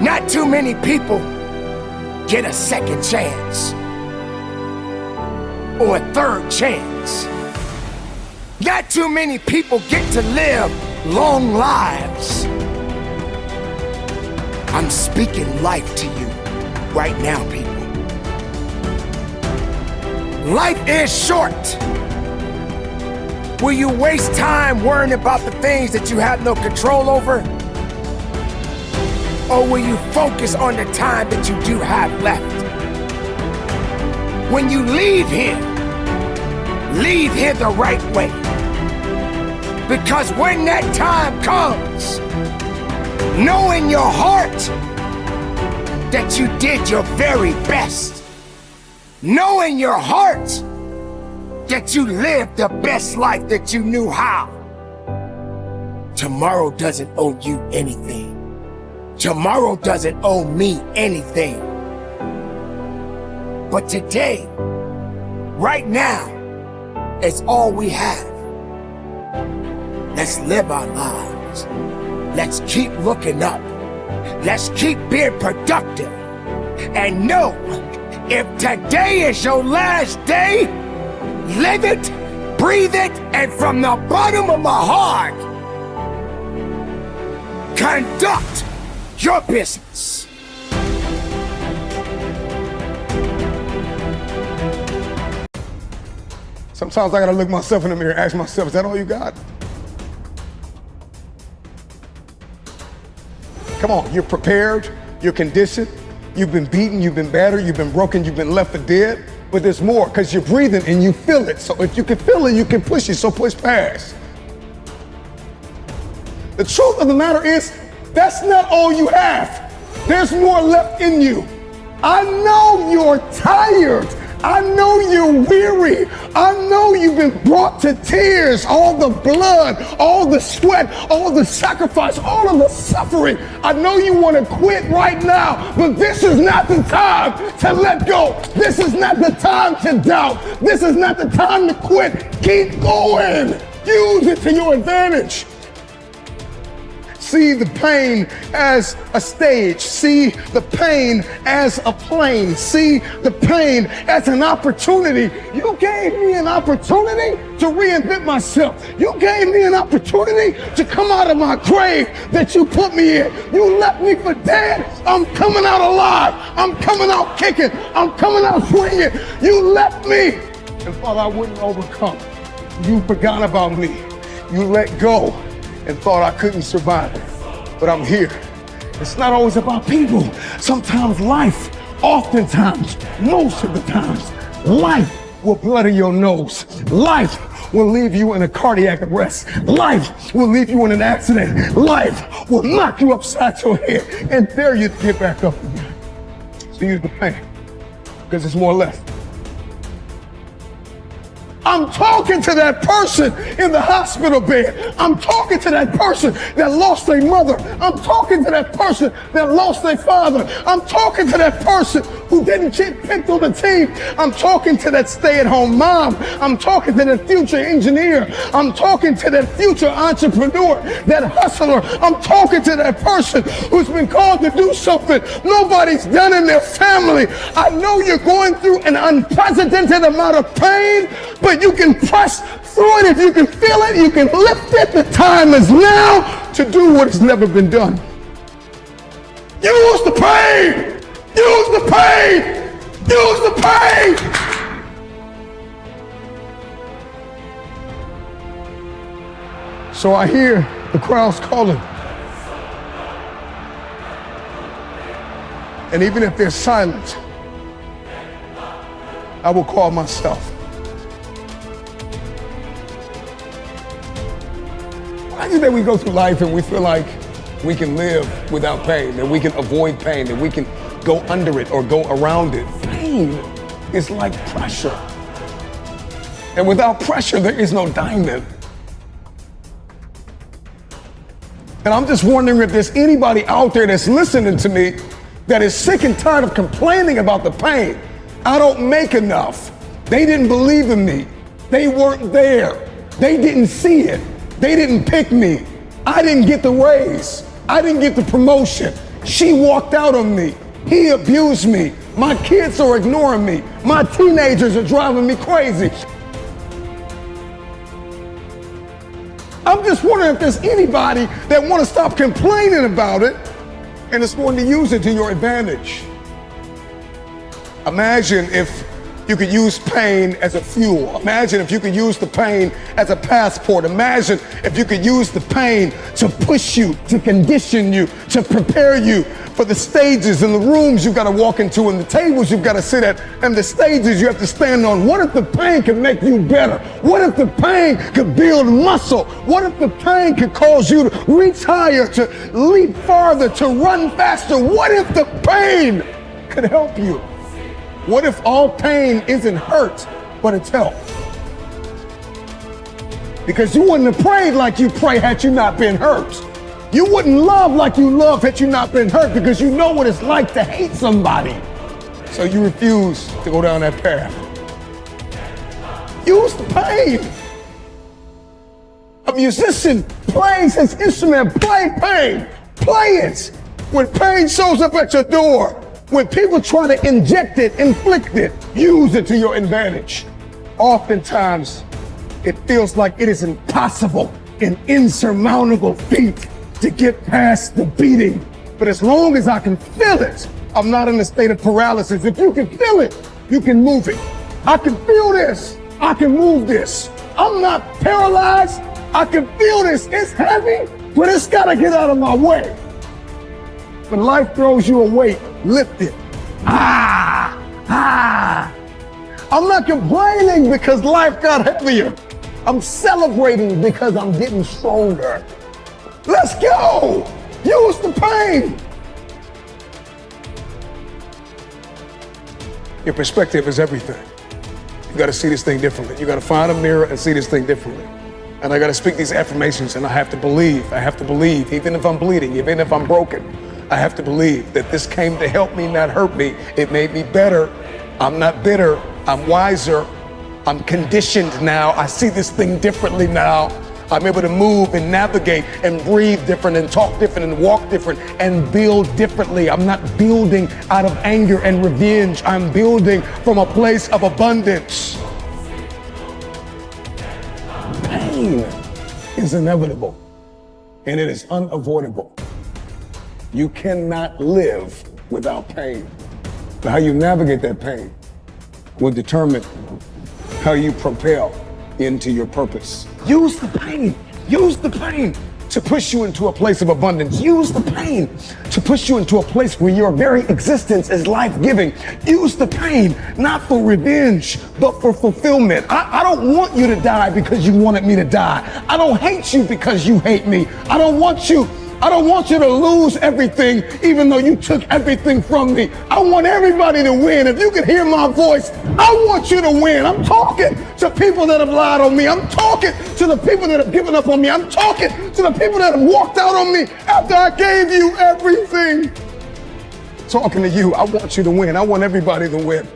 Speaker 15: Not too many people get a second chance or a third chance. Not too many people get to live long lives. I'm speaking life to you right now, people. Life is short. Will you waste time worrying about the things that you have no control over? Or will you focus on the time that you do have left? When you leave here the right way. Because when that time comes, know in your heart that you did your very best. Know in your heart that you lived the best life that you knew how. Tomorrow doesn't owe you anything. Tomorrow doesn't owe me anything. But today, right now, is all we have. Let's live our lives. Let's keep looking up. Let's keep being productive. And know, if today is your last day, live it, breathe it, and from the bottom of my heart, conduct your business.
Speaker 16: Sometimes I gotta look myself in the mirror and ask myself, is that all you got? Come on, you're prepared, you're conditioned, you've been beaten, you've been battered, you've been broken, you've been left for dead, but there's more because you're breathing and you feel it. So if you can feel it, you can push it, so push past. The truth of the matter is, that's not all you have. There's more left in you. I know you're tired. I know you're weary. I know you've been brought to tears. All the blood, all the sweat, all the sacrifice, all of the suffering. I know you want to quit right now, but this is not the time to let go. This is not the time to doubt. This is not the time to quit. Keep going. Use it to your advantage. See the pain as a stage. See the pain as a plane. See the pain as an opportunity. You gave me an opportunity to reinvent myself. You gave me an opportunity to come out of my grave that you put me in. You left me for dead. I'm coming out alive. I'm coming out kicking. I'm coming out swinging. You left me and thought I wouldn't overcome. You forgot about me. You let go and thought I couldn't survive it, but I'm here. It's not always about people. Sometimes life, oftentimes, most of the times, life will bloody your nose. Life will leave you in a cardiac arrest. Life will leave you in an accident. Life will knock you upside your head and dare you to get back up again. So use the pain, because there's more left. I'm talking to that person in the hospital bed. I'm talking to that person that lost their mother. I'm talking to that person that lost their father. I'm talking to that person who didn't get picked on the team. I'm talking to that stay-at-home mom. I'm talking to that future engineer. I'm talking to that future entrepreneur, that hustler. I'm talking to that person who's been called to do something nobody's done in their family. I know you're going through an unprecedented amount of pain, but you can press through it. If you can feel it, you can lift it. The time is now to do what has never been done. Use the pain! Use the pain! Use the pain! So I hear the crowds calling. And even if they're silent, I will call myself. I think that we go through life and we feel like we can live without pain, that we can avoid pain, that we can go under it or go around it. Pain is like pressure. And without pressure, there is no diamond. And I'm just wondering if there's anybody out there that's listening to me that is sick and tired of complaining about the pain. I don't make enough. They didn't believe in me. They weren't there. They didn't see it. They didn't pick me. I didn't get the raise. I didn't get the promotion. She walked out on me. He abused me. My kids are ignoring me. My teenagers are driving me crazy. I'm just wondering if there's anybody that want to stop complaining about it and is going to use it to your advantage. Imagine if you could use pain as a fuel. Imagine if you could use the pain as a passport. Imagine if you could use the pain to push you, to condition you, to prepare you for the stages and the rooms you've got to walk into and the tables you've got to sit at and the stages you have to stand on. What if the pain could make you better? What if the pain could build muscle? What if the pain could cause you to reach higher, to leap farther, to run faster? What if the pain could help you? What if all pain isn't hurt, but it's help? Because you wouldn't have prayed like you pray had you not been hurt. You wouldn't love like you love had you not been hurt, because you know what it's like to hate somebody. So you refuse to go down that path. Use the pain. A musician plays his instrument, play pain, play it. When pain shows up at your door, when people try to inject it, inflict it, use it to your advantage. Oftentimes, it feels like it is impossible, an insurmountable feat to get past the beating. But as long as I can feel it, I'm not in a state of paralysis. If you can feel it, you can move it. I can feel this, I can move this. I'm not paralyzed, I can feel this. It's heavy, but it's gotta get out of my way. When life throws you a weight, lift it. I'm not complaining because life got heavier. I'm celebrating because I'm getting stronger. Let's go! Use the pain! Your perspective is everything. You gotta see this thing differently. You gotta find a mirror and see this thing differently. And I gotta speak these affirmations, and I have to believe, even if I'm bleeding, even if I'm broken, I have to believe that this came to help me, not hurt me. It made me better. I'm not bitter, I'm wiser. I'm conditioned now. I see this thing differently now. I'm able to move and navigate and breathe different and talk different and walk different and build differently. I'm not building out of anger and revenge. I'm building from a place of abundance. Pain is inevitable and it is unavoidable. You cannot live without pain. But how you navigate that pain will determine how you propel into your purpose. Use the pain to push you into a place of abundance. Use the pain to push you into a place where your very existence is life-giving. Use the pain, not for revenge, but for fulfillment. I don't want you to die because you wanted me to die. I don't hate you because you hate me. I don't want you to lose everything, even though you took everything from me. I want everybody to win. If you can hear my voice, I want you to win. I'm talking to people that have lied on me. I'm talking to the people that have given up on me. I'm talking to the people that have walked out on me after I gave you everything. Talking to you, I want you to win. I want everybody to win.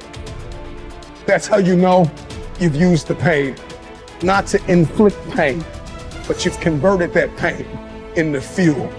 Speaker 16: That's how you know you've used the pain. Not to inflict pain, but you've converted that pain into fuel.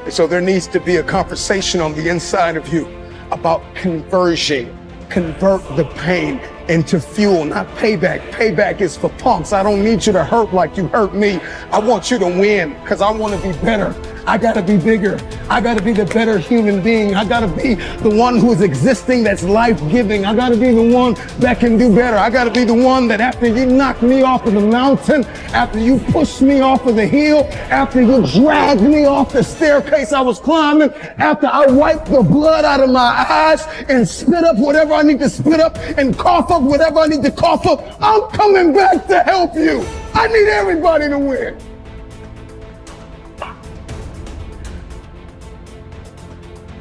Speaker 16: And so there needs to be a conversation on the inside of you about conversion. Convert the pain into fuel, not payback. Payback is for punks. I don't need you to hurt like you hurt me. I want you to win because I want to be better. I gotta be bigger. I gotta be the better human being. I gotta be the one who is existing that's life-giving. I gotta be the one that can do better. I gotta be the one that after you knocked me off of the mountain, after you pushed me off of the hill, after you dragged me off the staircase I was climbing, after I wiped the blood out of my eyes and spit up whatever I need to spit up and cough up whatever I need to cough up, I'm coming back to help you. I need everybody to win.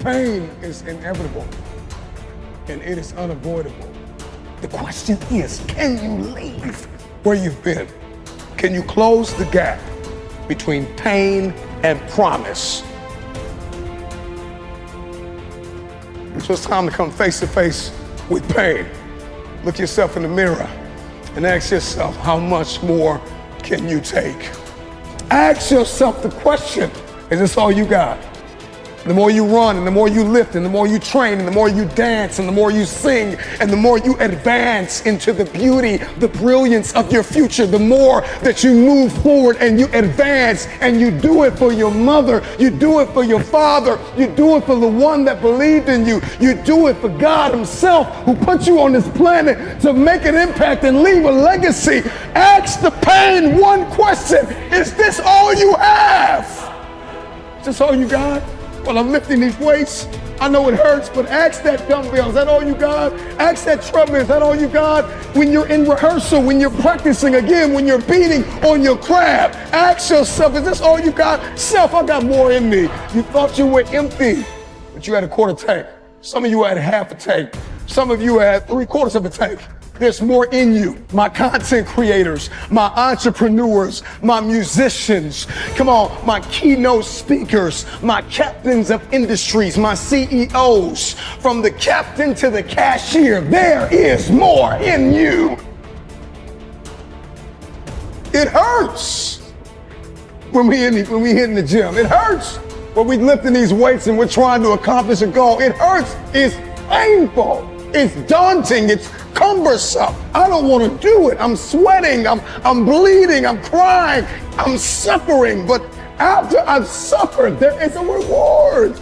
Speaker 16: Pain is inevitable and it is unavoidable. The question is, can you leave where you've been? Can you close the gap between pain and promise? So it's time to come face to face with pain. Look yourself in the mirror and ask yourself, how much more can you take? Ask yourself the question, is this all you got? The more you run, and the more you lift, and the more you train, and the more you dance, and the more you sing, and the more you advance into the beauty, the brilliance of your future, the more that you move forward and you advance, and you do it for your mother, you do it for your father, you do it for the one that believed in you, you do it for God himself who put you on this planet to make an impact and leave a legacy. Ask the pain one question: is this all you have? Is this all you got? Well, I'm lifting these weights. I know it hurts, but ask that dumbbell, is that all you got? Ask that treadmill, is that all you got? When you're in rehearsal, when you're practicing again, when you're beating on your craft, ask yourself, is this all you got? Self, I got more in me. You thought you were empty, but you had a quarter tank. Some of you had half a tank. Some of you had 3/4 of a tank. There's more in you. My content creators, my entrepreneurs, my musicians, come on, my keynote speakers, my captains of industries, my CEOs, from the captain to the cashier, there is more in you. It hurts when we hit in the gym. It hurts when we lifting these weights and we're trying to accomplish a goal. It hurts. It's painful. It's daunting. It's cumbersome. I don't want to do it. I'm sweating. I'm bleeding. I'm crying. I'm suffering. But after I've suffered, there is a reward.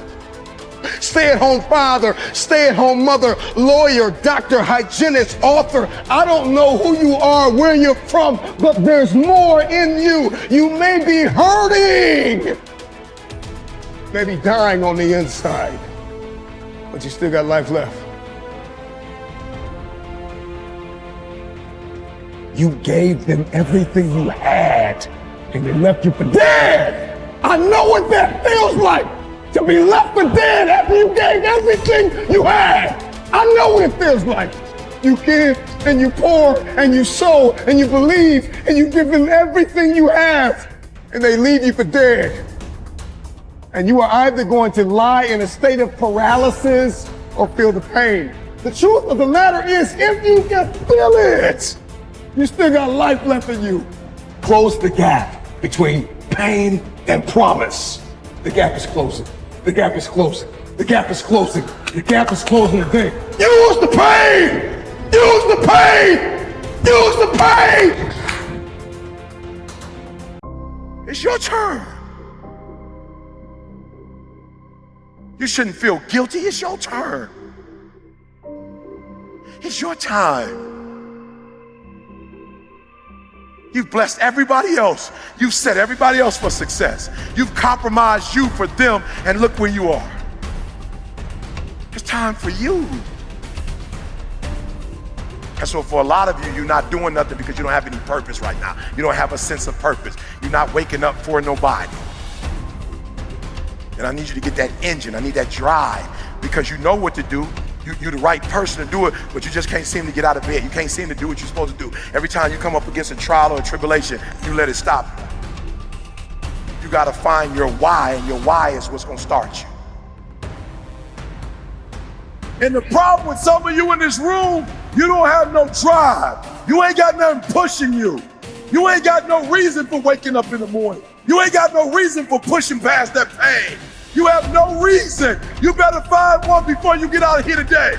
Speaker 16: Stay-at-home father, stay-at-home mother, lawyer, doctor, hygienist, author. I don't know who you are, where you're from, but there's more in you. You may be hurting, maybe dying on the inside, but you still got life left. You gave them everything you had, and they left you for dead. I know what that feels like, to be left for dead after you gave everything you had. I know what it feels like. You give, and you pour, and you sow, and you believe, and you give them everything you have, and they leave you for dead. And you are either going to lie in a state of paralysis or feel the pain. The truth of the matter is, if you can feel it, you still got life left in you. Close the gap between pain and promise. The gap is closing. The gap is closing. The gap is closing. The gap is closing today. Use the pain! Use the pain! Use the pain! It's your turn. You shouldn't feel guilty. It's your turn. It's your time. You've blessed everybody else. You've set everybody else for success. You've compromised you for them, and look where you are. It's time for you. And so for a lot of you, you're not doing nothing because you don't have any purpose right now. You don't have a sense of purpose. You're not waking up for nobody. And I need you to get that engine. I need that drive, because you know what to do. You're the right person to do it, but you just can't seem to get out of bed. You can't seem to do what you're supposed to do. Every time you come up against a trial or a tribulation, you let it stop you. You gotta find your why, and your why is what's gonna start you.
Speaker 1: And the problem with some of you in this room, you don't have no drive. You ain't got nothing pushing you. You ain't got no reason for waking up in the morning. You ain't got no reason for pushing past that pain. You have no reason. You better find one before you get out of here today.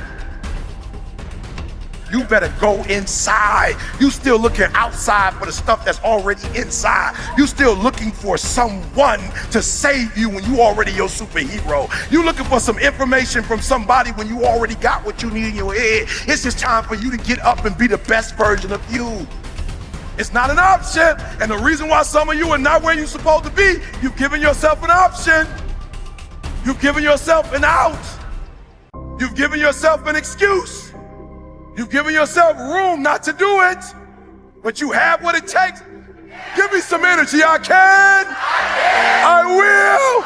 Speaker 3: You better go inside. You still looking outside for the stuff that's already inside. You still looking for someone to save you when you already your superhero. You looking for some information from somebody when you already got what you need in your head. It's just time for you to get up and be the best version of you. It's not an option. And the reason why some of you are not where you're supposed to be, you've given yourself an option. You've given yourself an out. You've given yourself an excuse. You've given yourself room not to do it, but you have what it takes. Give me some energy. I can. I will.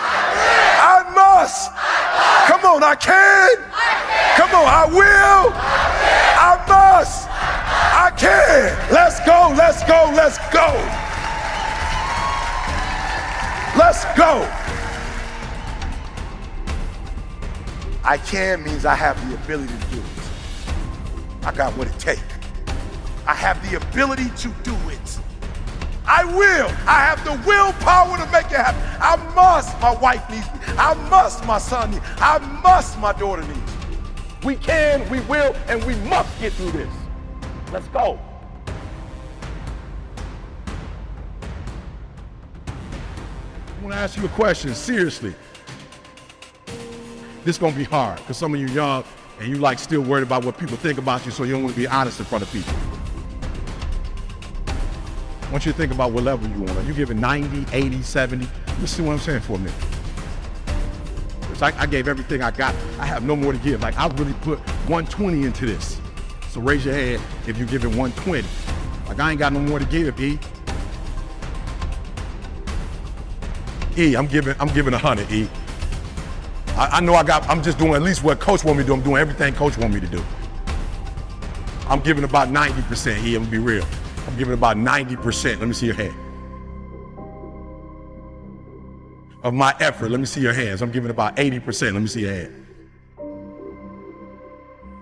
Speaker 3: I must. Come on, I can. Come on, I will. I must. I can. Let's go, let's go, let's go. Let's go. I can means I have the ability to do it. I got what it takes. I have the ability to do it.
Speaker 1: I will. I have the willpower to make it happen. I must. My wife needs me. I must. My son needs me. I must. My daughter needs me. We can, we will, and we must get through this. Let's go. I want to ask you a question, seriously. This is going to be hard because some of you young and you like still worried about what people think about you, so you don't want to be honest in front of people. I want you to think about what level you want. Are you giving 90, 80, 70? Let's see what I'm saying for a minute. I gave everything I got. I have no more to give. Like, I really put 120 into this. So raise your hand if you're giving 120. Like, I ain't got no more to give, E. E, I'm giving 100, E. I know I'm just doing at least what Coach want me to do. I'm doing everything Coach want me to do. I'm giving about 90%, E, I'm gonna be real. I'm giving about 90%. Let me see your hand. Of my effort, let me see your hands. I'm giving about 80%. Let me see your hand.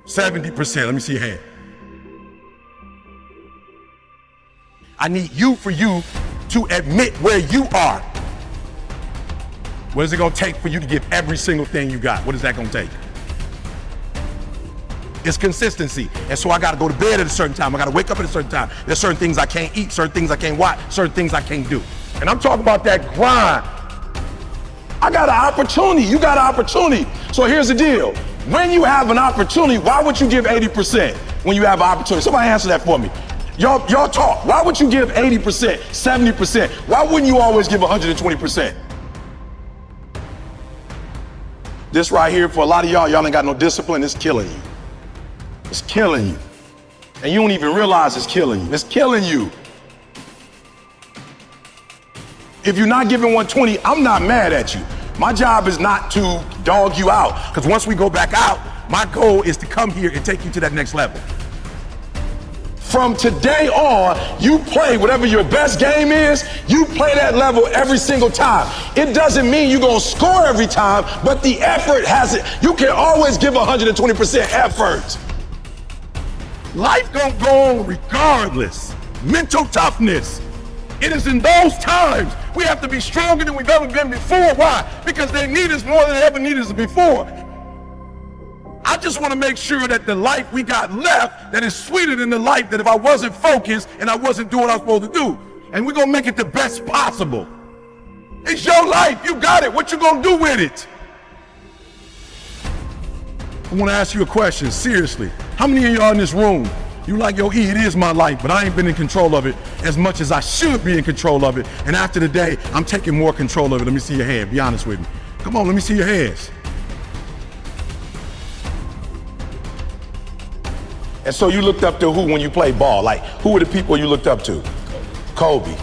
Speaker 1: 70%. Let me see your hand. I need for you to admit where you are. What is it gonna take for you to give every single thing you got? What is that gonna take? It's consistency. And so I gotta go to bed at a certain time. I gotta wake up at a certain time. There's certain things I can't eat, certain things I can't watch, certain things I can't do. And I'm talking about that grind. I got an opportunity, you got an opportunity. So here's the deal. When you have an opportunity, why would you give 80% when you have an opportunity? Somebody answer that for me. Y'all talk. Why would you give 80%, 70%? Why wouldn't you always give 120%? This right here, for a lot of y'all ain't got no discipline, it's killing you. It's killing you. And you don't even realize it's killing you. It's killing you. If you're not giving 120, I'm not mad at you. My job is not to dog you out, because once we go back out, my goal is to come here and take you to that next level. From today on, you play whatever your best game is, you play that level every single time. It doesn't mean you're gonna score every time, but the effort has it. You can always give 120% effort. Life gonna go on regardless. Mental toughness. It is in those times we have to be stronger than we've ever been before. Why? Because they need us more than they ever needed us before. I just want to make sure that the life we got left, that is sweeter than the life that if I wasn't focused and I wasn't doing what I was supposed to do. And we're going to make it the best possible. It's your life. You got it. What you going to do with it? I want to ask you a question, seriously. How many of y'all in this room, you like, yo, E, it is my life, but I ain't been in control of it as much as I should be in control of it. And after the day, I'm taking more control of it. Let me see your hand. Be honest with me. Come on, let me see your hands. And so you looked up to who when you played ball? Like, who were the people you looked up to? Kobe,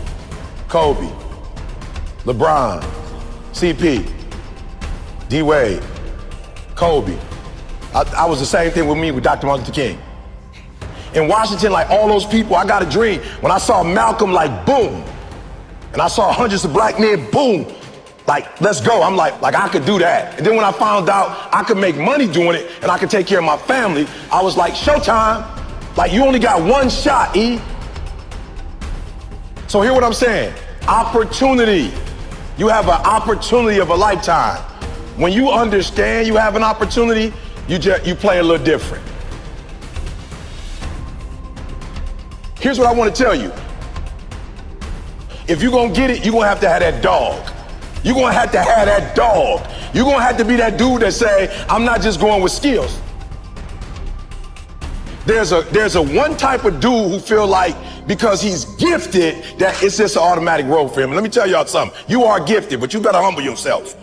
Speaker 1: LeBron, CP, D-Wade, Kobe. I was the same thing with me with Dr. Martin Luther King. In Washington, like all those people, I got a dream. When I saw Malcolm, like, boom. And I saw hundreds of black men, boom. Like, let's go. I'm like I could do that. And then when I found out I could make money doing it and I could take care of my family, I was like, showtime. Like, you only got one shot, E. So hear what I'm saying. Opportunity. You have an opportunity of a lifetime. When you understand you have an opportunity, you play a little different. Here's what I want to tell you. If you're going to get it, you're going to have that dog. You're going to have that dog. You're going to have to be that dude that say, I'm not just going with skills. There's a one type of dude who feel like because he's gifted that it's just an automatic road for him. And let me tell y'all something. You are gifted, but you better humble yourself.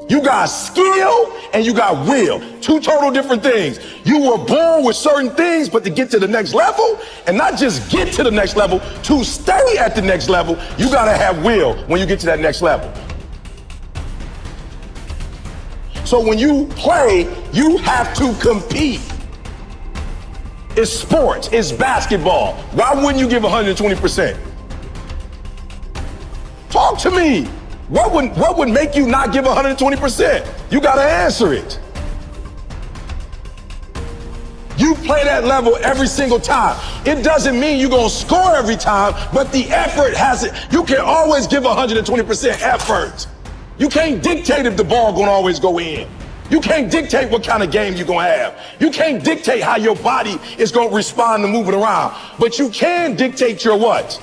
Speaker 1: You got skill and you got will. Two total different things. You were born with certain things, but to get to the next level, and not just get to the next level, to stay at the next level, you gotta have will when you get to that next level. So when you play, you have to compete. It's sports, it's basketball. Why wouldn't you give 120%? Talk to me. What would make you not give 120%? You gotta answer it. You You play that level every single time. It doesn't mean you're going to score every time, but the effort has it. You can always give 120% effort. You can't dictate if the ball going to always go in. You can't dictate what kind of game you're going to have. You can't dictate how your body is going to respond to moving around. But you can dictate your what?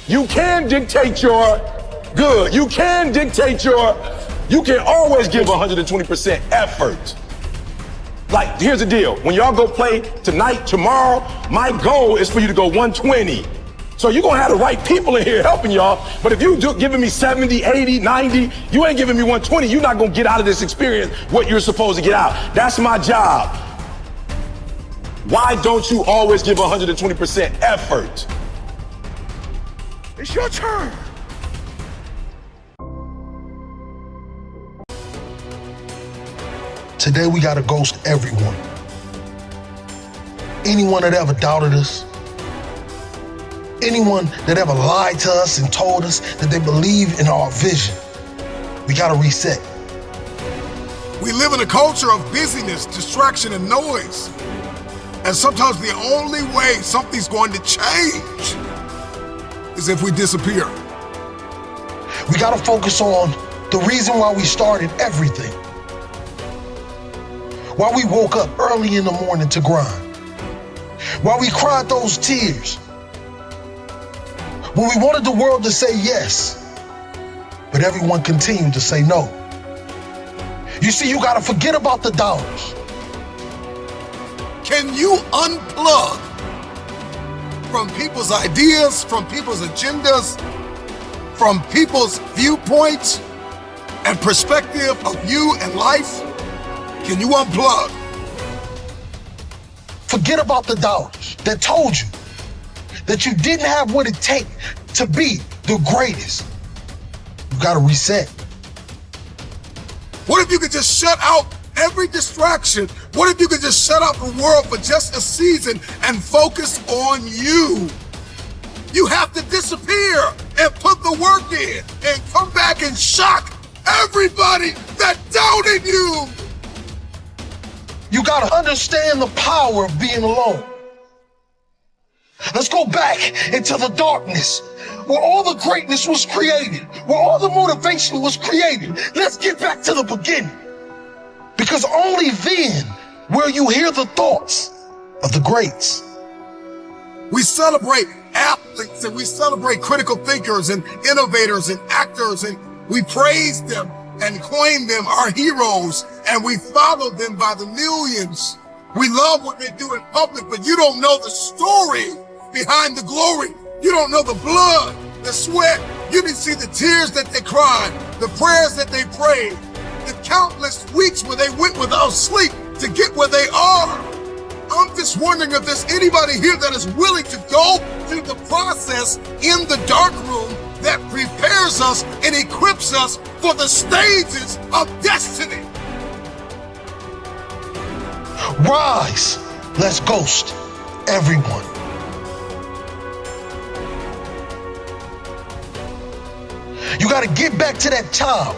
Speaker 1: You can dictate your good. You can dictate your, you can always give 120% effort. Like, here's the deal. When y'all go play tonight, tomorrow, my goal is for you to go 120. So you're going to have the right people in here helping y'all. But if you giving me 70, 80, 90, you ain't giving me 120, you're not going to get out of this experience what you're supposed to get out. That's my job. Why don't you always give 120% effort? It's your turn.
Speaker 17: Today we gotta ghost everyone. Anyone that ever doubted us, anyone that ever lied to us and told us that they believe in our vision, we gotta reset.
Speaker 15: We live in a culture of busyness, distraction, and noise. And sometimes the only way something's going to change is if we disappear.
Speaker 17: We gotta focus on the reason why we started everything. Why we woke up early in the morning to grind. Why we cried those tears. When we wanted the world to say yes, but everyone continued to say no. You see, you gotta forget about the dollars.
Speaker 15: Can you unplug from people's ideas, from people's agendas, from people's viewpoints and perspective of you and life? Can you unplug?
Speaker 17: Forget about the dollars that told you that you didn't have what it takes to be the greatest. You gotta reset.
Speaker 15: What if you could just shut out every distraction? What if you could just shut out the world for just a season and focus on you? You have to disappear and put the work in and come back and shock everybody that doubted you.
Speaker 17: You gotta understand the power of being alone. Let's go back into the darkness where all the greatness was created, where all the motivation was created. Let's get back to the beginning. Because only then will you hear the thoughts of the greats.
Speaker 15: We celebrate athletes and we celebrate critical thinkers and innovators and actors, and we praise them and claim them our heroes, and we follow them by the millions. We love what they do in public, but you don't know the story behind the glory. You don't know the blood, the sweat. You didn't see the tears that they cried, the prayers that they prayed, the countless weeks where they went without sleep to get where they are. I'm just wondering if there's anybody here that is willing to go through the process in the dark room that prepares us and equips us for the stages of destiny.
Speaker 17: Rise, let's ghost everyone. You gotta get back to that child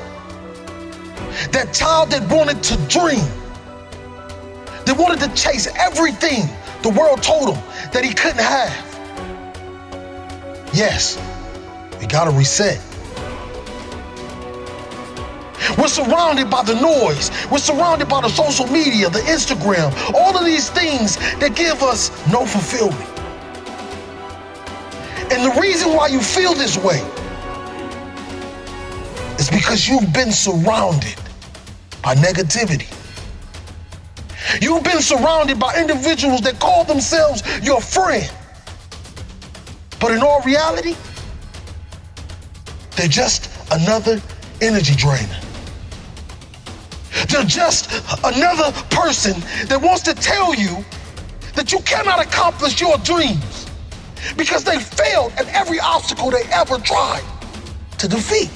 Speaker 17: that wanted to dream, that wanted to chase everything the world told him that he couldn't have. Yes, we gotta reset. We're surrounded by the noise. We're surrounded by the social media, the Instagram, all of these things that give us no fulfillment. And the reason why you feel this way is because you've been surrounded by negativity. You've been surrounded by individuals that call themselves your friend. But in all reality, they're just another energy drainer. They're just another person that wants to tell you that you cannot accomplish your dreams because they failed at every obstacle they ever tried to defeat.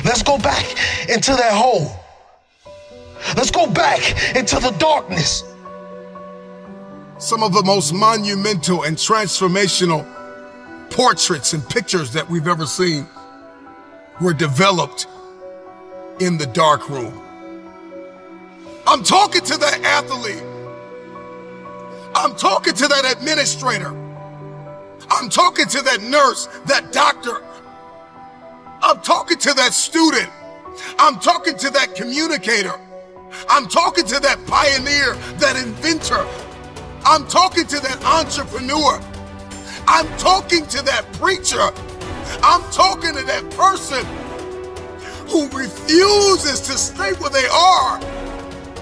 Speaker 17: Let's go back into that hole. Let's go back into the darkness.
Speaker 15: Some of the most monumental and transformational portraits and pictures that we've ever seen were developed in the dark room.
Speaker 18: I'm talking to that athlete. I'm talking to that administrator. I'm talking to that nurse, that doctor. I'm talking to that student. I'm talking to that communicator. I'm talking to that pioneer, that inventor. I'm talking to that entrepreneur. I'm talking to that preacher. I'm talking to that person who refuses to stay where they are.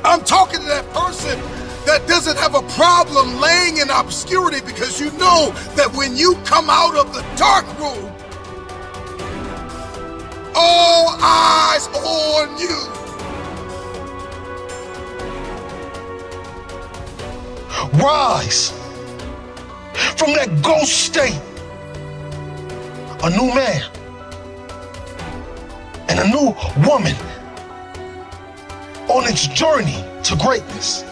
Speaker 18: I'm talking to that person that doesn't have a problem laying in obscurity, because you know that when you come out of the dark room, all eyes on you.
Speaker 17: Rise from that ghost state, a new man and a new woman on its journey to greatness.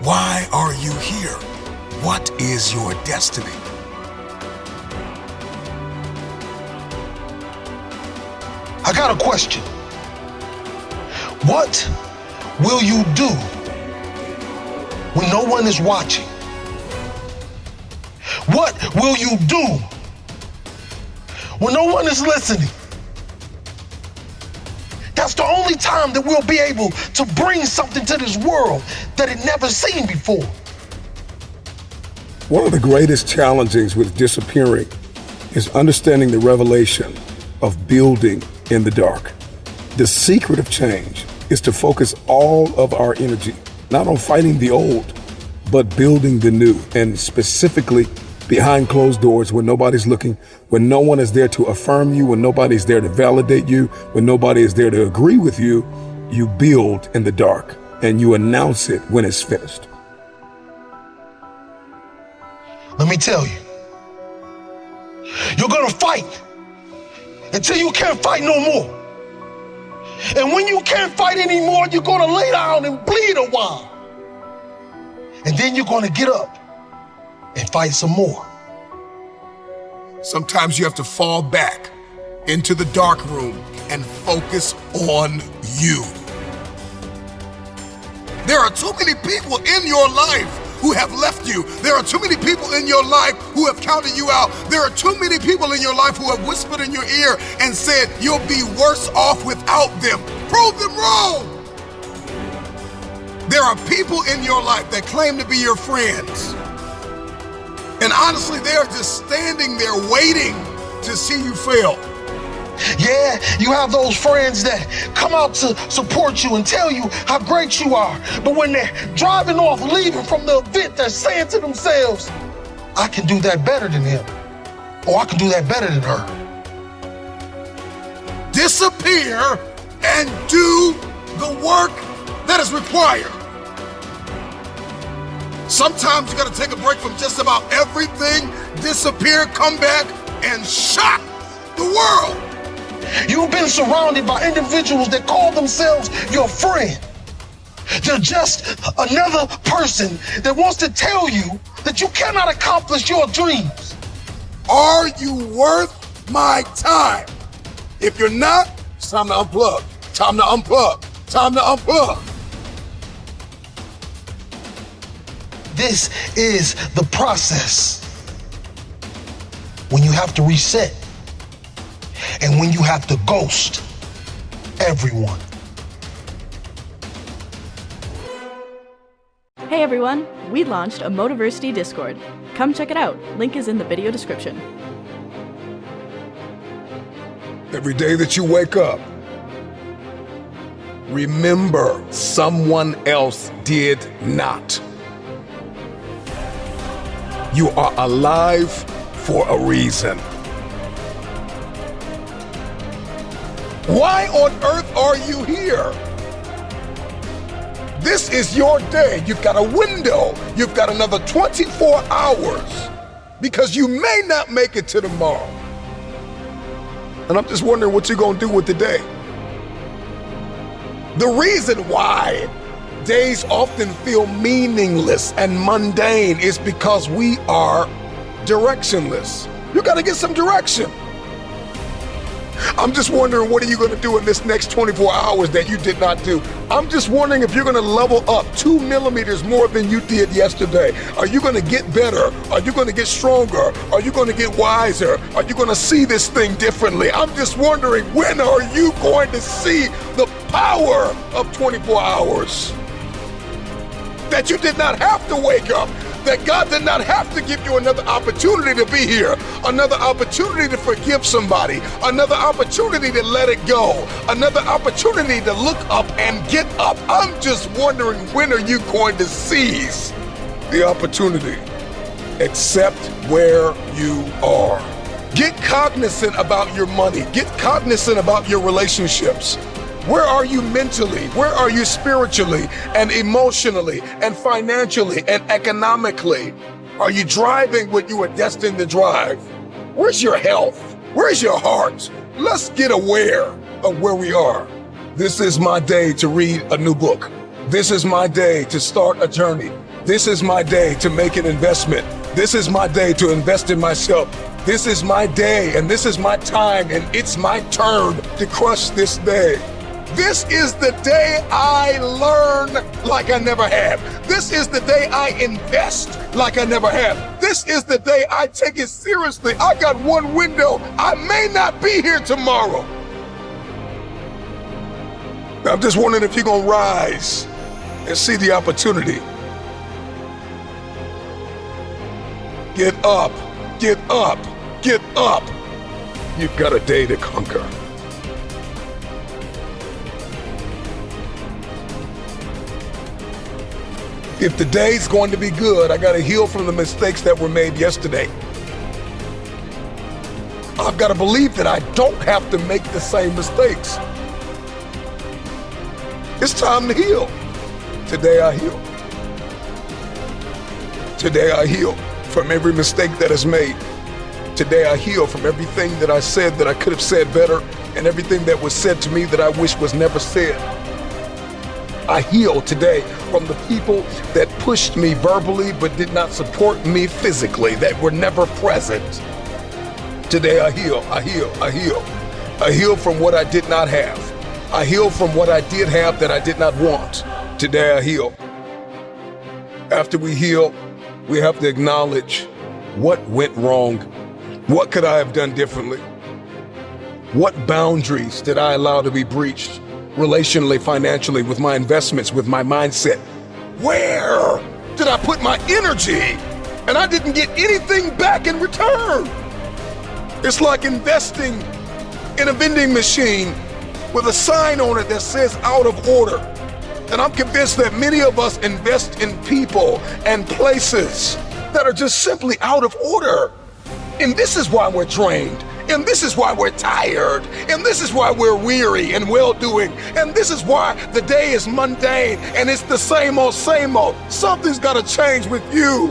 Speaker 18: Why are you here? What is your destiny?
Speaker 17: I got a question. What will you do when no one is watching? What will you do when no one is listening? That's the only time that we'll be able to bring something to this world that it never seen before.
Speaker 19: One of the greatest challenges with disappearing is understanding the revelation of building in the dark. The secret of change is to focus all of our energy, not on fighting the old, but building the new, and specifically behind closed doors when nobody's looking, when no one is there to affirm you, when nobody's there to validate you, when nobody is there to agree with you, you build in the dark and you announce it when it's finished.
Speaker 17: Let me tell you, you're gonna fight until you can't fight no more. And when you can't fight anymore, you're gonna lay down and bleed a while. And then you're gonna get up and fight some more.
Speaker 18: Sometimes you have to fall back into the dark room and focus on you. There are too many people in your life who have left you. There are too many people in your life who have counted you out. There are too many people in your life who have whispered in your ear and said, you'll be worse off without them. Prove them wrong. There are people in your life that claim to be your friends. And honestly, they are just standing there waiting to see you fail.
Speaker 17: Yeah, you have those friends that come out to support you and tell you how great you are. But when they're driving off, leaving from the event, they're saying to themselves, I can do that better than him. Or I can do that better than her.
Speaker 18: Disappear and do the work that is required. Sometimes you gotta take a break from just about everything, disappear, come back, and shock the world.
Speaker 17: You've been surrounded by individuals that call themselves your friend. They're just another person that wants to tell you that you cannot accomplish your dreams.
Speaker 18: Are you worth my time? If you're not, it's time to unplug. Time to unplug. Time to unplug.
Speaker 17: This is the process when you have to reset and when you have to ghost everyone.
Speaker 20: Hey everyone, we launched a Motiversity Discord. Come check it out. Link is in the video description.
Speaker 18: Every day that you wake up, remember someone else did not. You are alive for a reason. Why on earth are you here? This is your day. You've got a window. You've got another 24 hours because you may not make it to tomorrow. And I'm just wondering what you're gonna do with the day. The reason why days often feel meaningless and mundane is because we are directionless. You gotta get some direction. I'm just wondering, what are you going to do in this next 24 hours that you did not do? I'm just wondering if you're going to level up 2 millimeters more than you did yesterday. Are you going to get better? Are you going to get stronger? Are you going to get wiser? Are you going to see this thing differently? I'm just wondering, when are you going to see the power of 24 hours? That you did not have to wake up. That God did not have to give you another opportunity to be here, another opportunity to forgive somebody, another opportunity to let it go, another opportunity to look up and get up. I'm just wondering, when are you going to seize the opportunity? Accept where you are. Get cognizant about your money. Get cognizant about your relationships. Where are you mentally? Where are you spiritually and emotionally and financially and economically? Are you driving what you were destined to drive? Where's your health? Where's your heart? Let's get aware of where we are. This is my day to read a new book. This is my day to start a journey. This is my day to make an investment. This is my day to invest in myself. This is my day and this is my time, and it's my turn to crush this day. This is the day I learn like I never have. This is the day I invest like I never have. This is the day I take it seriously. I got one window. I may not be here tomorrow. I'm just wondering if you're going to rise and see the opportunity. Get up, get up, get up. You've got a day to conquer. If the day's going to be good, I got to heal from the mistakes that were made yesterday. I've got to believe that I don't have to make the same mistakes. It's time to heal. Today I heal. Today I heal from every mistake that is made. Today I heal from everything that I said that I could have said better, and everything that was said to me that I wish was never said. I heal today from the people that pushed me verbally but did not support me physically, that were never present. Today I heal, I heal, I heal. I heal from what I did not have. I heal from what I did have that I did not want. Today I heal. After we heal, we have to acknowledge what went wrong. What could I have done differently? What boundaries did I allow to be breached? Relationally, financially, with my investments, with my mindset. Where did I put my energy and I didn't get anything back in return? It's like investing in a vending machine with a sign on it that says out of order. And I'm convinced that many of us invest in people and places that are just simply out of order. And this is why we're drained. And this is why we're tired. And this is why we're weary and well-doing. And this is why the day is mundane and it's the same old, same old. Something's got to change with you.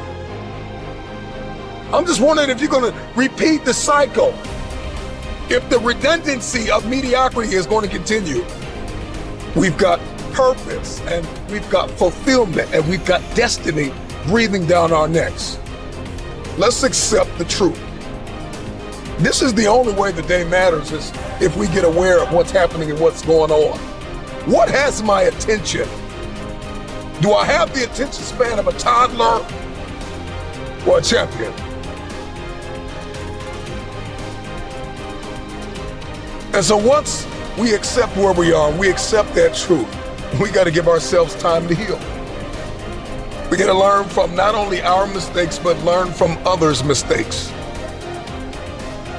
Speaker 18: I'm just wondering if you're going to repeat the cycle. If the redundancy of mediocrity is going to continue. We've got purpose and we've got fulfillment and we've got destiny breathing down our necks. Let's accept the truth. This is the only way the day matters, is if we get aware of what's happening and what's going on. What has my attention? Do I have the attention span of a toddler or a champion? And so once we accept where we are, we accept that truth, we got to give ourselves time to heal. We got to learn from not only our mistakes, but learn from others' mistakes.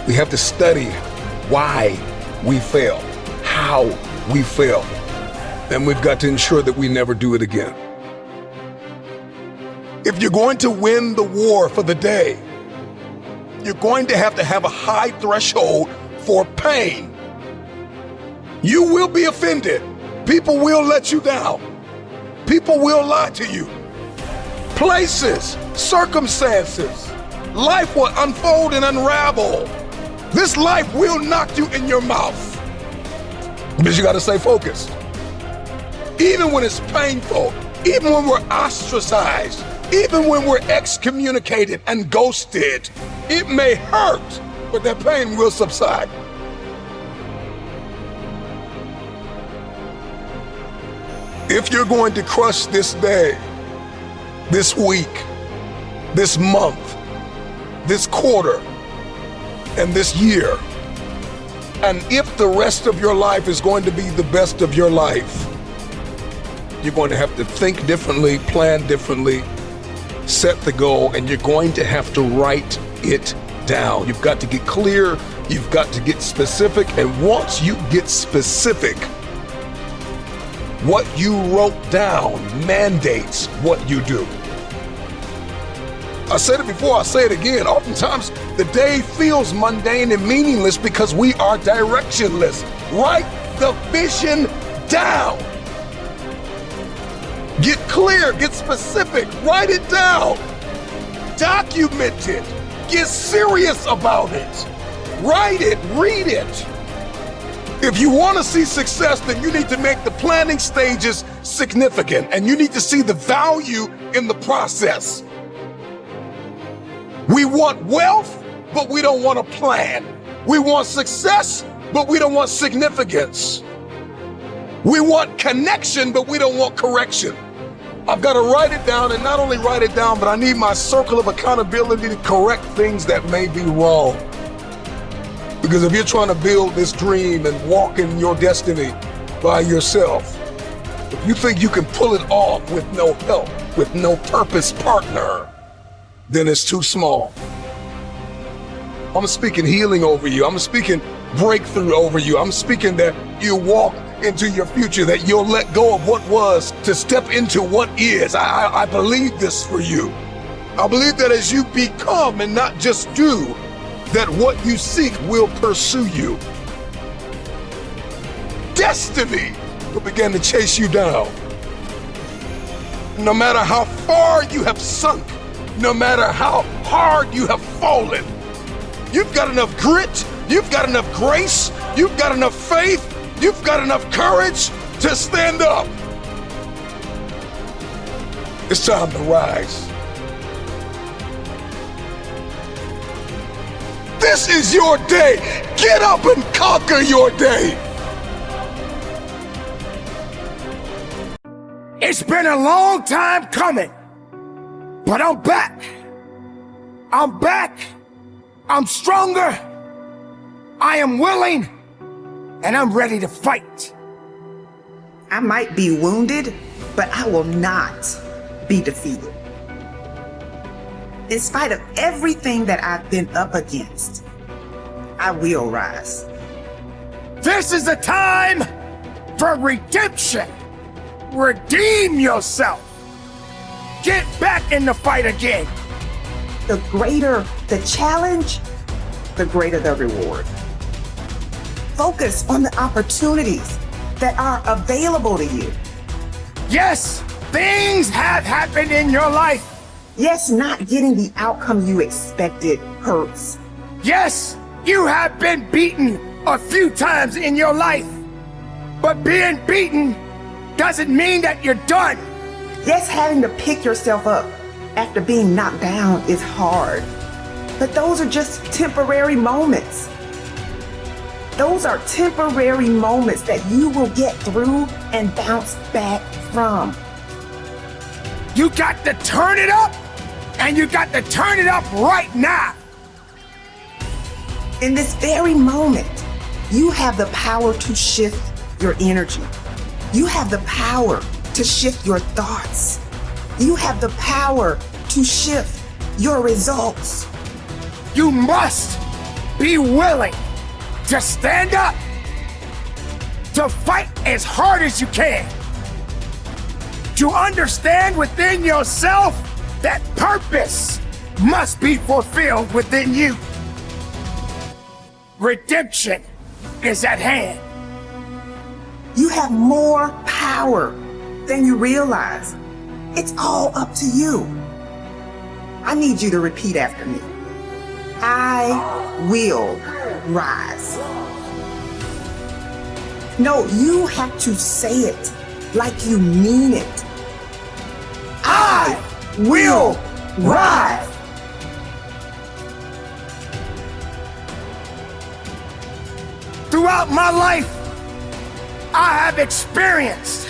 Speaker 18: We have to study why we fail, how we fail, and we've got to ensure that we never do it again. If you're going to win the war for the day, you're going to have a high threshold for pain. You will be offended. People will let you down. People will lie to you. Places, circumstances, life will unfold and unravel. This life will knock you in your mouth. But you got to stay focused. Even when it's painful, even when we're ostracized, even when we're excommunicated and ghosted, it may hurt, but that pain will subside. If you're going to crush this day, this week, this month, this quarter, and this year, and if the rest of your life is going to be the best of your life, you're going to have to think differently, plan differently, set the goal, and you're going to have to write it down. You've got to get clear, you've got to get specific, and once you get specific, what you wrote down mandates what you do. I said it before, I'll say it again. Oftentimes, the day feels mundane and meaningless because we are directionless. Write the vision down. Get clear, get specific, write it down. Document it. Get serious about it. Write it, read it. If you want to see success, then you need to make the planning stages significant, and you need to see the value in the process. We want wealth, but we don't want a plan. We want success, but we don't want significance. We want connection, but we don't want correction. I've got to write it down, and not only write it down, but I need my circle of accountability to correct things that may be wrong. Because if you're trying to build this dream and walk in your destiny by yourself, if you think you can pull it off with no help, with no purpose partner, then it's too small. I'm speaking healing over you. I'm speaking breakthrough over you. I'm speaking that you walk into your future, that you'll let go of what was to step into what is. I believe this for you. I believe that as you become and not just do, that what you seek will pursue you. Destiny will begin to chase you down. No matter how far you have sunk, no matter how hard you have fallen, you've got enough grit, you've got enough grace, you've got enough faith, you've got enough courage to stand up. It's time to rise. This is your day. Get up and conquer your day.
Speaker 15: It's been a long time coming, but I'm back. I'm back. I'm stronger. I am willing, and I'm ready to fight.
Speaker 14: I might be wounded, but I will not be defeated. In spite of everything that I've been up against, I will rise.
Speaker 15: This is the time for redemption. Redeem yourself. Get back in the fight again.
Speaker 14: The greater the challenge, the greater the reward. Focus on the opportunities that are available to you.
Speaker 15: Yes, things have happened in your life.
Speaker 14: Yes, not getting the outcome you expected hurts.
Speaker 15: Yes, you have been beaten a few times in your life. But being beaten doesn't mean that you're done.
Speaker 14: Yes, having to pick yourself up after being knocked down is hard. But those are just temporary moments. Those are temporary moments that you will get through and bounce back from.
Speaker 15: You got to turn it up, and you got to turn it up right now.
Speaker 14: In this very moment, you have the power to shift your energy. You have the power to shift your thoughts. You have the power to shift your results.
Speaker 15: You must be willing to stand up, to fight as hard as you can, to understand within yourself that purpose must be fulfilled within you. Redemption is at hand.
Speaker 14: You have more power than you realize. It's all up to you. I need you to repeat after me. I will rise. No, you have to say it like you mean it.
Speaker 15: I will rise. Throughout my life, I have experienced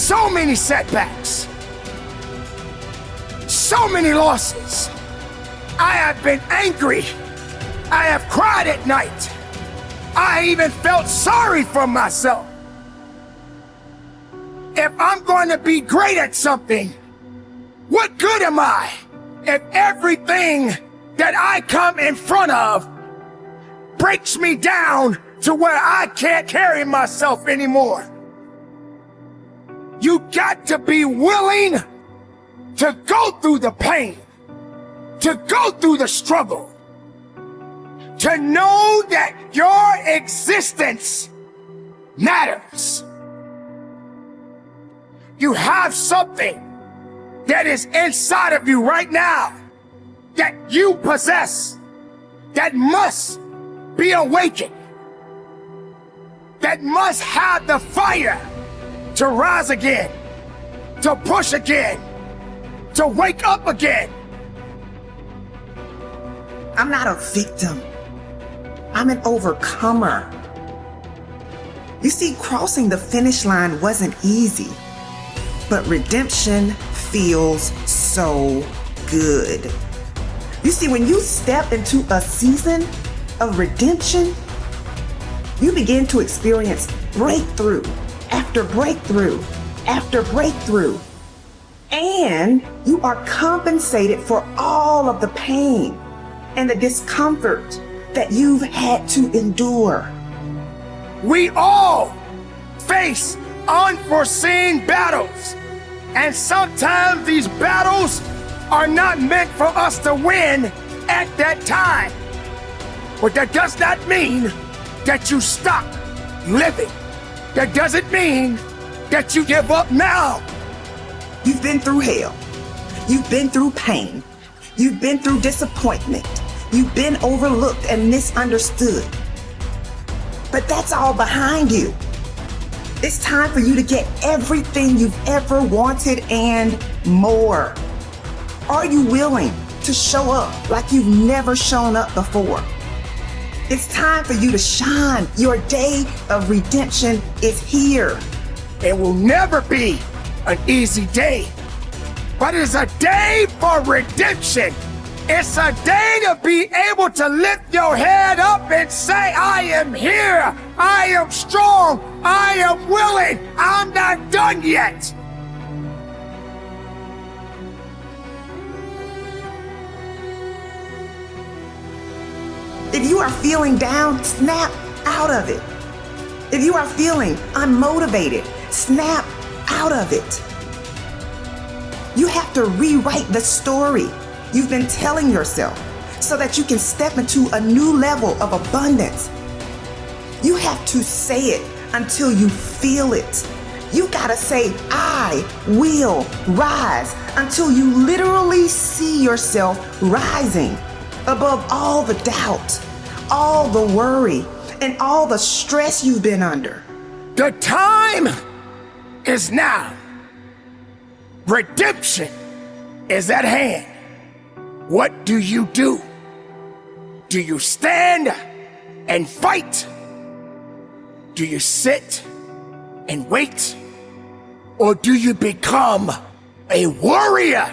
Speaker 15: so many setbacks, so many losses. I have been angry. I have cried at night. I even felt sorry for myself. If I'm going to be great at something, what good am I if everything that I come in front of breaks me down to where I can't carry myself anymore? You got to be willing to go through the pain, to go through the struggle, to know that your existence matters. You have something that is inside of you right now that you possess, that must be awakened, that must have the fire to rise again, to push again, to wake up again.
Speaker 14: I'm not a victim. I'm an overcomer. You see, crossing the finish line wasn't easy, but redemption feels so good. You see, when you step into a season of redemption, you begin to experience breakthrough after breakthrough after breakthrough. And you are compensated for all of the pain and the discomfort that you've had to endure.
Speaker 15: We all face unforeseen battles, and sometimes these battles are not meant for us to win at that time. But that does not mean that you stop living. That doesn't mean that you give up now.
Speaker 14: You've been through hell. You've been through pain. You've been through disappointment. You've been overlooked and misunderstood. But that's all behind you. It's time for you to get everything you've ever wanted and more. Are you willing to show up like you've never shown up before? It's time for you to shine. Your day of redemption is here.
Speaker 15: It will never be an easy day, but it's a day for redemption. It's a day to be able to lift your head up and say, I am here. I am strong. I am willing. I'm not done yet.
Speaker 14: If you are feeling down, snap out of it. If you are feeling unmotivated, snap out of it. You have to rewrite the story you've been telling yourself so that you can step into a new level of abundance. You have to say it until you feel it. You gotta say, I will rise, until you literally see yourself rising above all the doubt, all the worry, and all the stress you've been under.
Speaker 15: The time is now. Redemption is at hand. What do? Do you stand and fight? Do you sit and wait? Or do you become a warrior?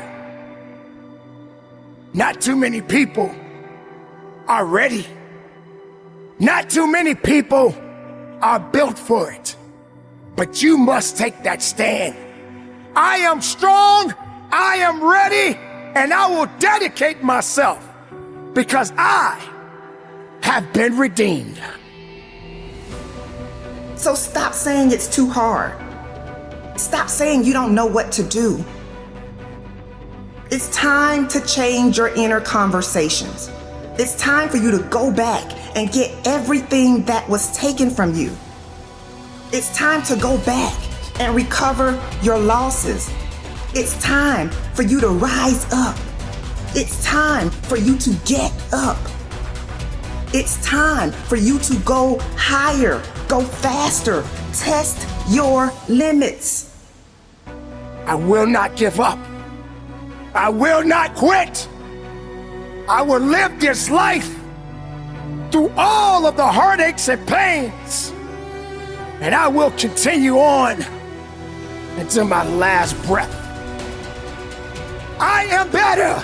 Speaker 15: Not too many people are ready. Not too many people are built for it. But you must take that stand. I am strong, I am ready, and I will dedicate myself because I have been redeemed.
Speaker 14: So stop saying it's too hard. Stop saying you don't know what to do. It's time to change your inner conversations. It's time for you to go back and get everything that was taken from you. It's time to go back and recover your losses. It's time for you to rise up. It's time for you to get up. It's time for you to go higher, go faster, test your limits.
Speaker 15: I will not give up. I will not quit. I will live this life through all of the heartaches and pains. And I will continue on until my last breath. I am better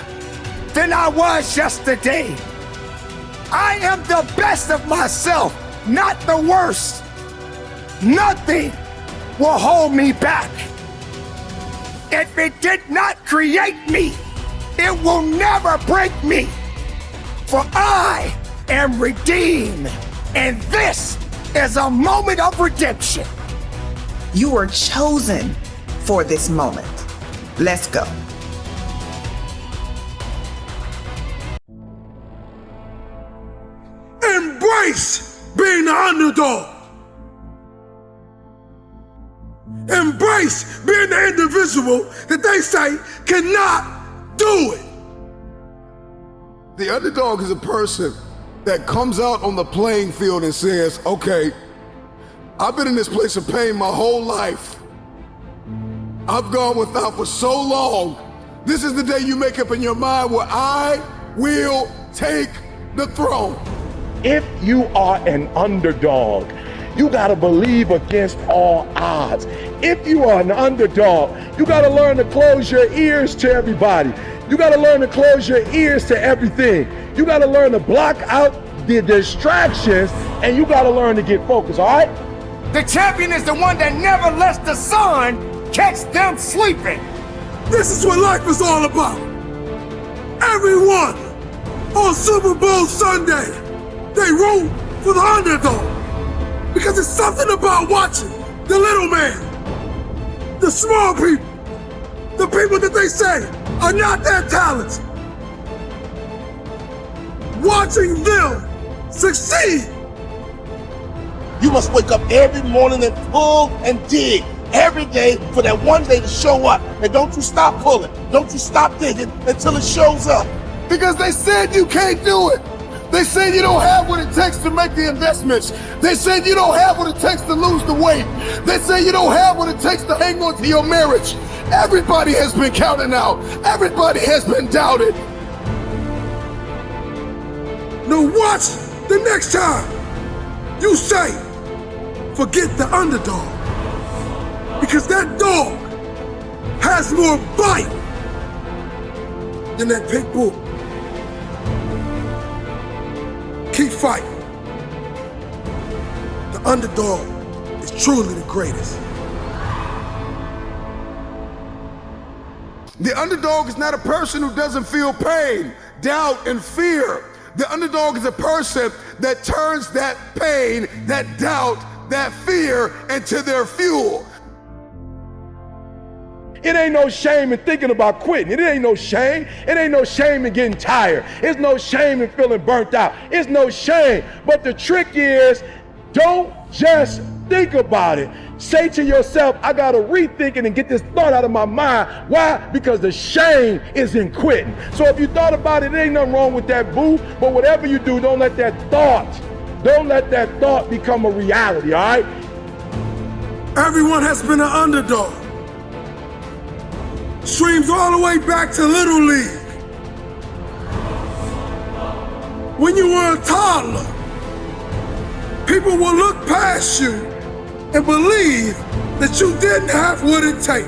Speaker 15: than I was yesterday. I am the best of myself, not the worst. Nothing will hold me back. If it did not create me, it will never break me. For I am redeemed, and this is a moment of redemption.
Speaker 14: You were chosen for this moment. Let's go.
Speaker 18: Embrace being the underdog. Embrace being the individual that they say cannot do it. The underdog is a person that comes out on the playing field and says, okay, I've been in this place of pain my whole life. I've gone without for so long. This is the day you make up in your mind where I will take the throne.
Speaker 1: If you are an underdog, you gotta believe against all odds. If you are an underdog, you gotta learn to close your ears to everybody. You gotta learn to close your ears to everything. You gotta learn to block out the distractions, and you gotta learn to get focused, all right?
Speaker 15: The champion is the one that never lets the sun catch them sleeping.
Speaker 18: This is what life is all about. Everyone on Super Bowl Sunday, they root for the underdog. Because it's something about watching the little man, the small people, the people that they say are not that talented. Watching them succeed.
Speaker 16: You must wake up every morning and pull and dig every day for that one day to show up. And don't you stop pulling. Don't you stop digging until it shows up.
Speaker 18: Because they said you can't do it. They said you don't have what it takes to make the investments. They said you don't have what it takes to lose the weight. They say you don't have what it takes to hang on to your marriage. Everybody has been counted out. Everybody has been doubted. Now watch the next time you say, forget the underdog. Because that dog has more bite than that pit bull. Keep fighting. The underdog is truly the greatest. The underdog is not a person who doesn't feel pain, doubt, and fear. The underdog is a person that turns that pain, that doubt, that fear into their fuel.
Speaker 1: It ain't no shame in thinking about quitting. It ain't no shame. It ain't no shame in getting tired. It's no shame in feeling burnt out. It's no shame. But the trick is, don't just think about it. Say to yourself, I gotta rethink it and get this thought out of my mind. Why? Because the shame is in quitting. So if you thought about it, there ain't nothing wrong with that, boo. But whatever you do, don't let that thought become a reality, all right?
Speaker 18: Everyone has been an underdog. Streams all the way back to Little League. When you were a toddler, people will look past you and believe that you didn't have what it takes.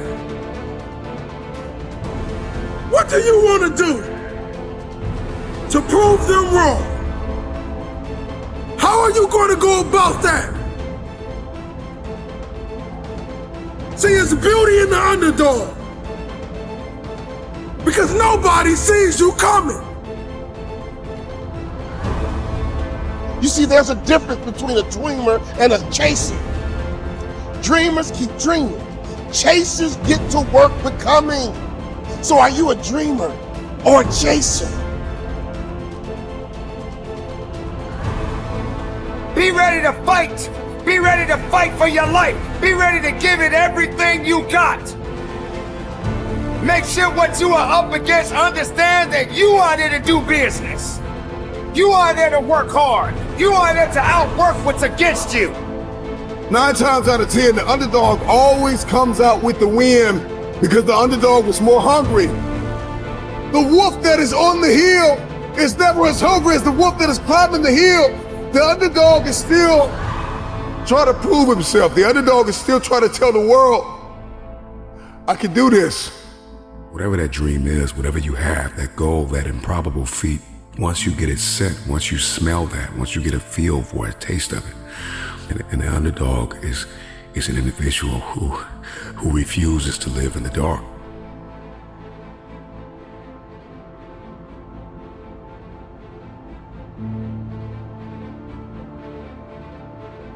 Speaker 18: What do you want to do to prove them wrong? How are you going to go about that? See, it's beauty in the underdog. Because nobody sees you coming.
Speaker 16: You see, there's a difference between a dreamer and a chaser. Dreamers keep dreaming. Chasers get to work becoming. So are you a dreamer or a chaser?
Speaker 15: Be ready to fight. Be ready to fight for your life. Be ready to give it everything you got. Make sure what you are up against understands that you are there to do business. You are there to work hard. You are there to outwork what's against you.
Speaker 18: 9 times out of 10, the underdog always comes out with the win because the underdog was more hungry. The wolf that is on the hill is never as hungry as the wolf that is climbing the hill. The underdog is still trying to prove himself. The underdog is still trying to tell the world I can do this.
Speaker 12: Whatever that dream is, whatever you have, that goal, that improbable feat, once you get it set, once you smell that, once you get a feel for it, a taste of it, and the underdog is an individual who refuses to live in the dark.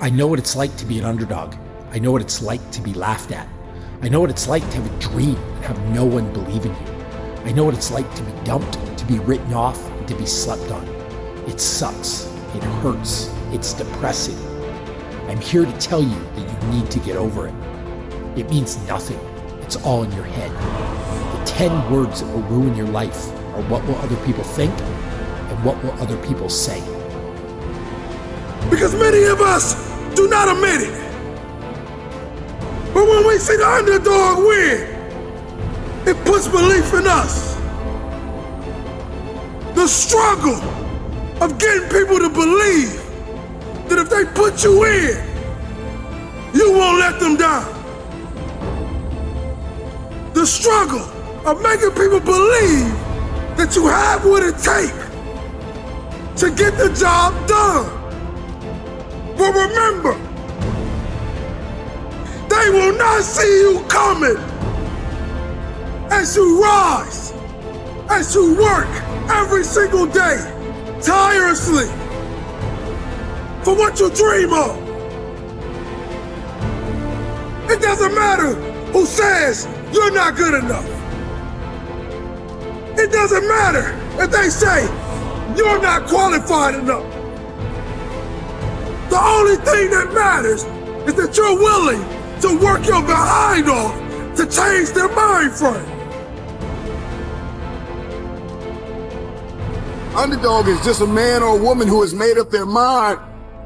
Speaker 21: I know what it's like to be an underdog. I know what it's like to be laughed at. I know what it's like to have a dream and have no one believe in you. I know what it's like to be dumped, to be written off, and to be slept on. It sucks. It hurts. It's depressing. I'm here to tell you that you need to get over it. It means nothing. It's all in your head. The 10 words that will ruin your life are what will other people think and what will other people say.
Speaker 18: Because many of us do not admit it. But when we see the underdog win, it puts belief in us. The struggle of getting people to believe that if they put you in, you won't let them down. The struggle of making people believe that you have what it takes to get the job done. But remember, they will not see you coming as you rise, as you work every single day, tirelessly, for what you dream of. It doesn't matter who says you're not good enough. It doesn't matter if they say you're not qualified enough. The only thing that matters is that you're willing to work your behind off to change their mind frame. Underdog is just a man or a woman who has made up their mind.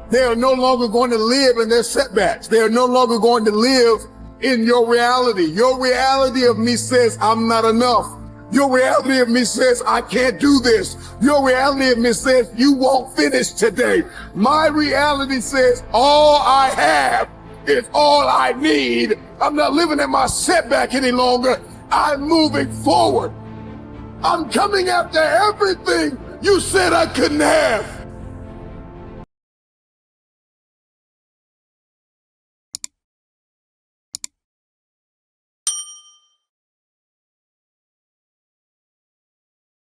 Speaker 18: They are no longer going to live in their setbacks. They are no longer going to live in your reality. Your reality of me says I'm not enough. Your reality of me says I can't do this. Your reality of me says you won't finish today. My reality says all I have is all I need. I'm not living in my setback any longer. I'm moving forward. I'm coming after everything you said I couldn't have.